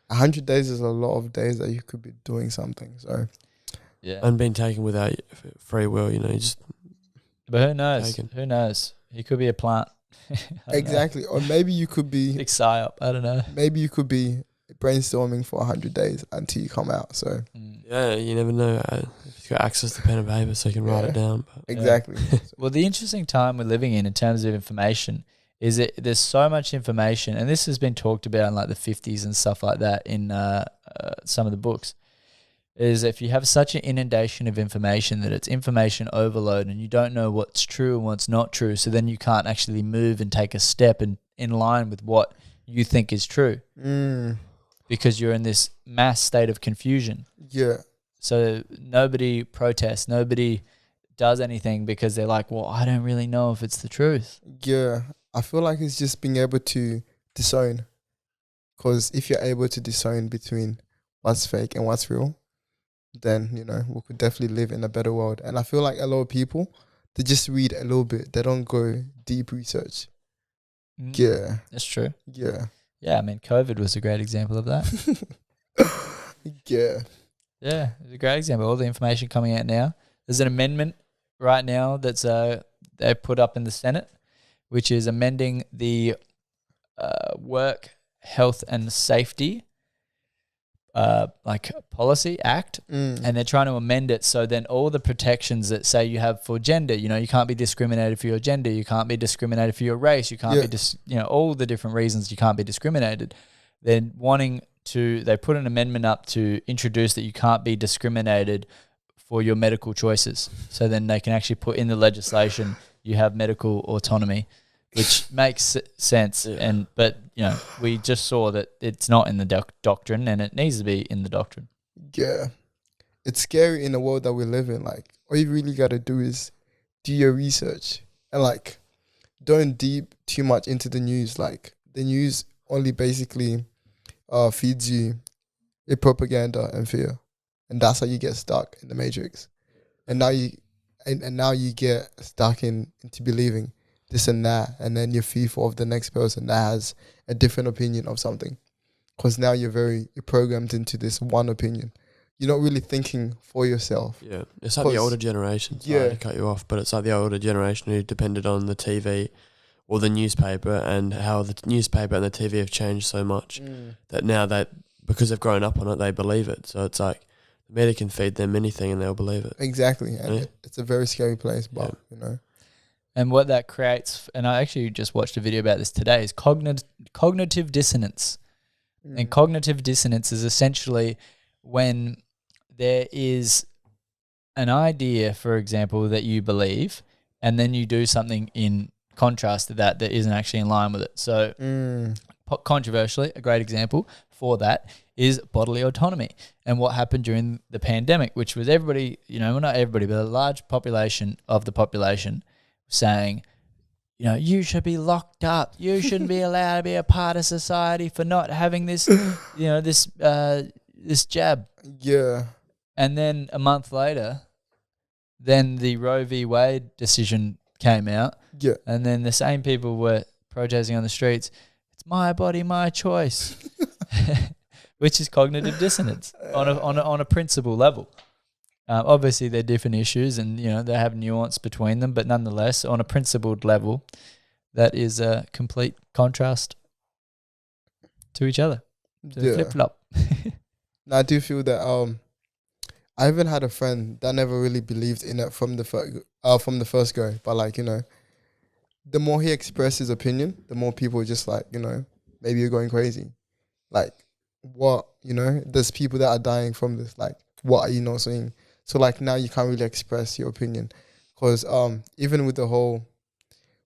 100 days is a lot of days that you could be doing something. So yeah, and being taken without free will, just. But who knows? Taken. Who knows? He could be a plant. Exactly, or maybe you could be big psyop. I don't know. Maybe you could be brainstorming for 100 days until you come out. So yeah, you never know. If you've got access to pen and paper, so you can write it down. But. Exactly. Well, the interesting time we're living in terms of information is that there's so much information, and this has been talked about in like the 50s and stuff like that in some of the books, is if you have such an inundation of information that it's information overload and you don't know what's true and what's not true, so then you can't actually move and take a step in line with what you think is true. Because you're in this mass state of confusion. Yeah. So nobody protests, nobody does anything because they're like, well, I don't really know if it's the truth. Yeah. I feel like it's just being able to disown. Because if you're able to disown between what's fake and what's real, then, you know, we could definitely live in a better world. And I feel like a lot of people, they just read a little bit. They don't go deep research. Yeah. That's true. Yeah. Yeah, I mean, COVID was a great example of that. Yeah. Yeah, it's a great example. All the information coming out now. There's an amendment right now that's they put up in the Senate, which is amending the Work, Health and Safety like Policy Act, and they're trying to amend it so then all the protections that say you have for gender, you know, you can't be discriminated for your gender, you can't be discriminated for your race, you can't be you know, all the different reasons you can't be discriminated. They're wanting to, they put an amendment up to introduce that you can't be discriminated for your medical choices. So then they can actually put in the legislation you have medical autonomy, which makes sense. Yeah. But you know, we just saw that it's not in the doctrine, and it needs to be in the doctrine. Yeah. It's scary in the world that we live in. Like, all you really got to do is do your research and, like, don't deep too much into the news. Like, the news only basically feeds you a propaganda and fear. And that's how you get stuck in the matrix. And now you now you get stuck into believing this and that, and then you're fearful of the next person that has a different opinion of something. Because now you're programmed into this one opinion. You're not really thinking for yourself. Yeah, it's like the older generation. Sorry to cut you off, but it's like the older generation who depended on the TV or the newspaper, and how the newspaper and the TV have changed so much that now because they've grown up on it, they believe it. So it's like the media can feed them anything and they'll believe it. Exactly. And it's a very scary place, but, you know. And what that creates, and I actually just watched a video about this today, is cognitive dissonance. And cognitive dissonance is essentially when there is an idea, for example, that you believe, and then you do something in contrast to that isn't actually in line with it. So controversially, a great example for that is bodily autonomy and what happened during the pandemic, which was everybody, you know, well, not everybody, but a large population of the population saying, you know, you should be locked up. You shouldn't be allowed to be a part of society for not having this, you know, this jab. Yeah. And then a month later, then the Roe v. Wade decision came out. Yeah. And then the same people were protesting on the streets. It's my body, my choice, which is cognitive dissonance on a principle level. Obviously, they're different issues, and you know they have nuance between them, but nonetheless, on a principled level, that is a complete contrast to each other. Flip flop. I do feel that I even had a friend that never really believed in it from the first go, but like, you know, the more he expressed his opinion, the more people were just like, you know, maybe you're going crazy. Like, what, you know, there's people that are dying from this. Like, what are you not seeing? So like now you can't really express your opinion, because even with the whole,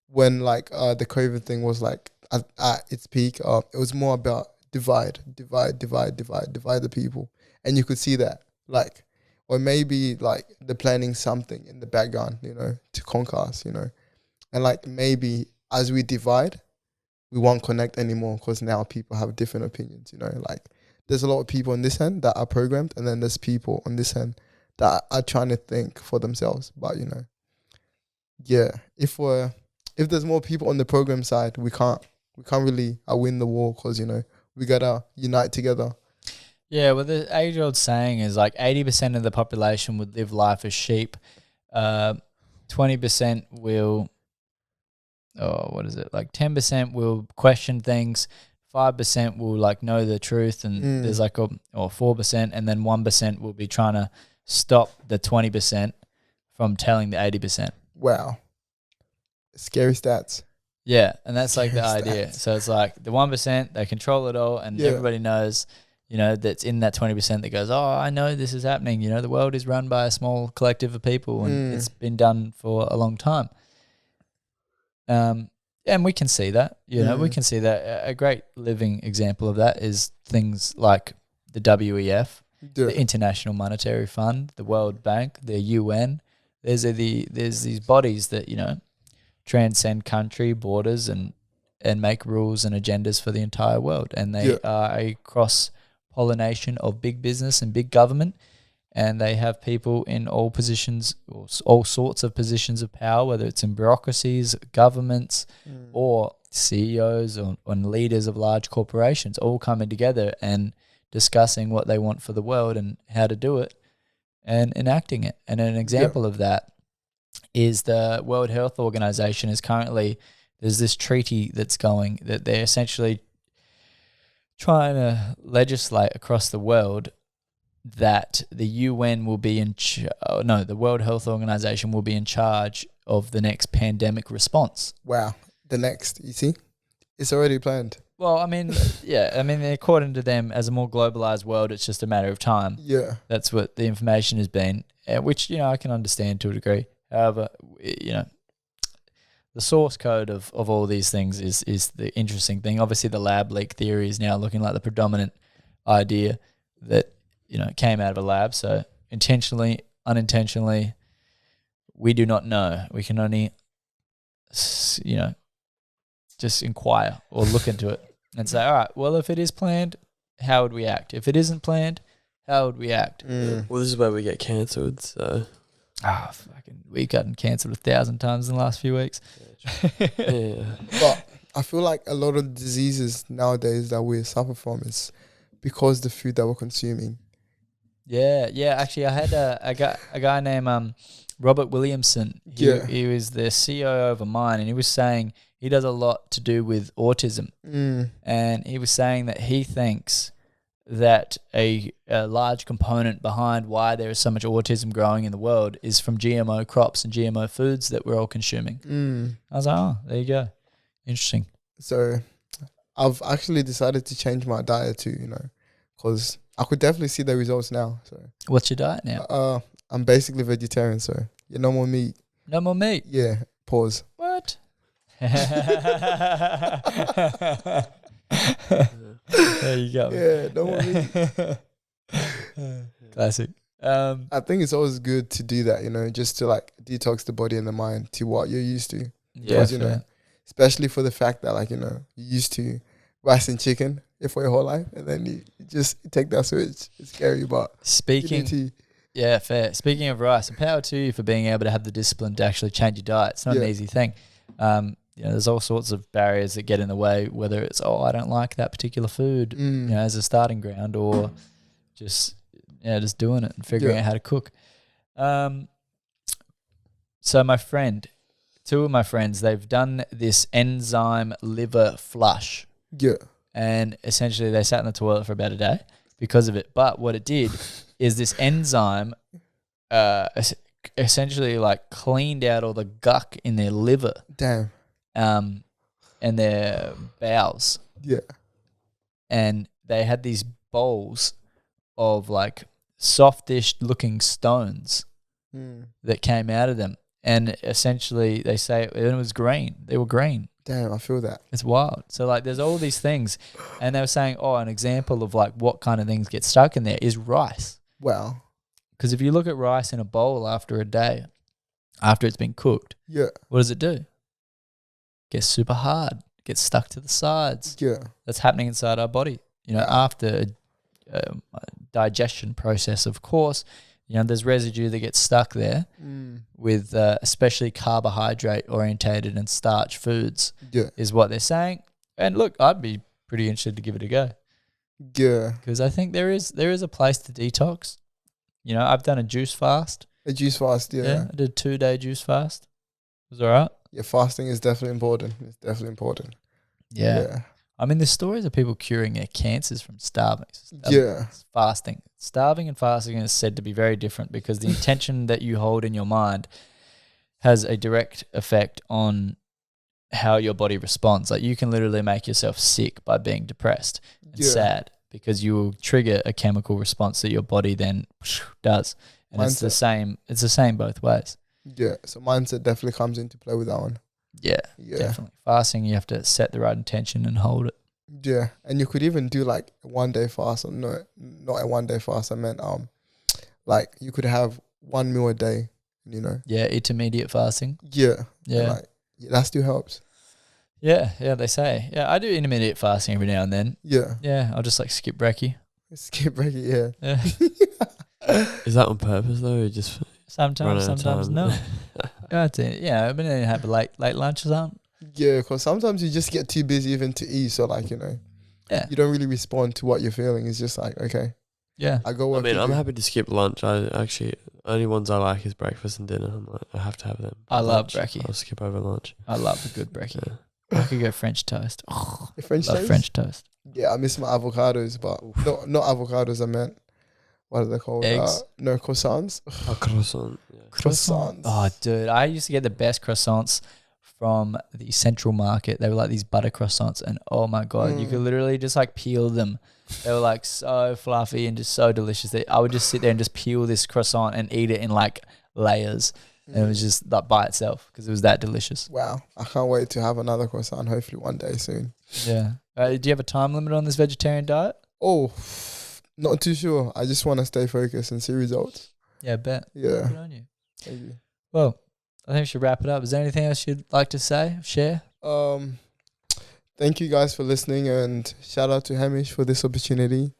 when like the COVID thing was like at its peak, it was more about divide the people, and you could see that, like, or maybe like they're planning something in the background, you know, to conquer us, you know, and like maybe as we divide, we won't connect anymore, because now people have different opinions, you know, like there's a lot of people on this end that are programmed, and then there's people on this end that are trying to think for themselves. But, you know, yeah, if there's more people on the program side, we can't really win the war, because, you know, we gotta unite together. Yeah, well, the age-old saying is like 80% of the population would live life as sheep. 20% will, what is it? Like 10% will question things. 5% will like know the truth, and there's like 4%, and then 1% will be trying to stop the 20% from telling the 80%. Wow. Scary stats. Yeah, and that's like the idea. So it's like the 1%, they control it all, and everybody knows, you know, that's in that 20% that goes, oh, I know this is happening. You know, the world is run by a small collective of people, and it's been done for a long time. And we can see that, you know, we can see that. A great living example of that is things like the WEF, the International Monetary Fund, the World Bank, the UN. There's these bodies that, you know, transcend country borders and make rules and agendas for the entire world. And they are a cross-pollination of big business and big government. and they have people in all positions, or all sorts of positions of power, whether it's in bureaucracies, governments, or CEOs or leaders of large corporations, all coming together and discussing what they want for the world and how to do it and enacting it. And an example of that is the World Health Organization is currently, there's this treaty that's going, that they're essentially trying to legislate across the world that the UN will be the World Health Organization will be in charge of the next pandemic response. Wow. The next, you see? It's already planned. Well, I mean, according to them, as a more globalized world, it's just a matter of time. Yeah. That's what the information has been, which, I can understand to a degree. However, the source code of all these things is the interesting thing. Obviously, the lab leak theory is now looking like the predominant idea that, came out of a lab. So intentionally, unintentionally, we do not know. We can only, just inquire or look into it and say, all right, well, if it is planned, how would we act? If it isn't planned, how would we act? Well, this is where we get cancelled, so... We've gotten cancelled 1,000 times in the last few weeks. Yeah. But I feel like a lot of diseases nowadays that we suffer from is because the food that we're consuming. Yeah. Actually, I had a guy named Robert Williamson. He was the CEO of a mine, and he was saying he does a lot to do with autism. And he was saying that he thinks that a large component behind why there is so much autism growing in the world is from GMO crops and GMO foods that we're all consuming. I was like, oh, there you go. Interesting. So I've actually decided to change my diet too, because I could definitely see the results now. So what's your diet now? I'm basically vegetarian, so no more meat. No more meat? Yeah, pause. What? There you go. Yeah, no more meat. Classic. I think it's always good to do that, just to like detox the body and the mind to what you're used to. Yeah, because, especially for the fact that you're used to rice and chicken for your whole life, and then you just take that switch. It's scary, but yeah, fair. Speaking of rice, and power to you for being able to have the discipline to actually change your diet. It's not an easy thing. There's all sorts of barriers that get in the way, whether it's, I don't like that particular food, as a starting ground, or just doing it and figuring out how to cook. So two of my friends, they've done this enzyme liver flush. Yeah. And essentially they sat in the toilet for about a day because of it. But what it did is this enzyme essentially cleaned out all the guck in their liver. Damn. And their bowels. Yeah. And they had these bowls of softish looking stones that came out of them. And essentially they say it was green. They were green. Damn, I feel that. It's wild. So there's all these things. And they were saying, an example of what kind of things get stuck in there is rice. Wow. Because if you look at rice in a bowl after a day, after it's been cooked, what does it do? Gets super hard, gets stuck to the sides. Yeah. That's happening inside our body. After a digestion process, of course, there's residue that gets stuck there with especially carbohydrate orientated and starch foods is what they're saying. And look, I'd be pretty interested to give it a go. Yeah. Because I think there is a place to detox. I've done a juice fast. A juice fast, yeah. I did a 2-day juice fast. It was all right. Yeah, fasting is definitely important. It's definitely important. Yeah. I mean, there's stories of people curing their cancers from starving. Fasting. Starving and fasting is said to be very different because the intention that you hold in your mind has a direct effect on how your body responds. You can literally make yourself sick by being depressed and sad because you will trigger a chemical response that your body then does. And it's the same both ways. Yeah, so mindset definitely comes into play with that one. Yeah, definitely. Fasting, you have to set the right intention and hold it. Yeah, and you could even do a 1-day fast. Or not a 1-day fast. I meant you could have 1 meal a day. Yeah, intermediate fasting. Yeah. Yeah. That still helps. Yeah, they say. Yeah, I do intermediate fasting every now and then. Yeah. Yeah, I'll just skip brekkie. Skip brekkie, yeah. Is that on purpose though, or just Sometimes, run out of sometimes time? no. Yeah, I've been to have a late lunch or something. Yeah, because sometimes you just get too busy even to eat. So like, Yeah. you don't really respond to what you're feeling. It's just like, okay, Yeah. I go work. I mean, I'm happy to skip lunch. I actually only ones I like is breakfast and dinner. I'm like, I have to have them. I love Lunch, brekkie. I'll skip over lunch. I love a good brekkie. Yeah. I could go French toast. Oh, French love toast? French toast. Yeah, I miss my avocados, but not avocados. I meant, what are they called? Eggs? No, croissants. A croissant. Yeah. Croissants. Oh, dude, I used to get the best croissants from the Central Market. They were like these butter croissants, and oh my god, you could literally just like peel them. They were like so fluffy and just so delicious. I would just sit there and just peel this croissant and eat it in like layers. And it was just like by itself because it was that delicious. Wow, I can't wait to have another croissant. Hopefully one day soon. Yeah. Do you have a time limit on this vegetarian diet? Oh, not too sure. I just want to stay focused and see results. Yeah, I bet. Yeah. Good on you. Thank you. Well, I think we should wrap it up. Is there anything else you'd like to say, share? Thank you guys for listening, and shout out to Hamish for this opportunity,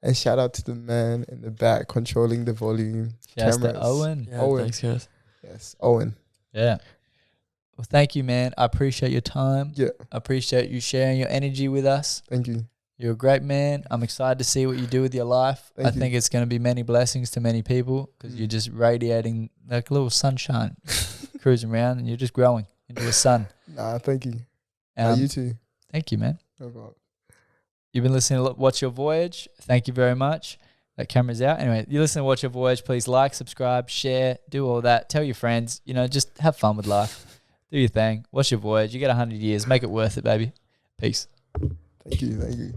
and shout out to the man in the back controlling the volume. Shouts to cameras. Owen. Yeah, Owen. thanks, guys. Yes, Owen. Yeah. Well, thank you, man. I appreciate your time. Yeah, I appreciate you sharing your energy with us. thank you. You're a great man. I'm excited to see what you do with your life. Thank I you. think it's going to be many blessings to many people because you're just radiating like a little sunshine, cruising around, and you're just growing into a sun. Nah, thank you. You too. Thank you, man. No problem. You've been listening to Watch Your Voyage. Thank you very much. That camera's out. Anyway, you listen to Watch Your Voyage. Please like, subscribe, share, do all that. Tell your friends. Just have fun with life. Do your thing. Watch Your Voyage. You get 100 years. Make it worth it, baby. Peace. Thank you.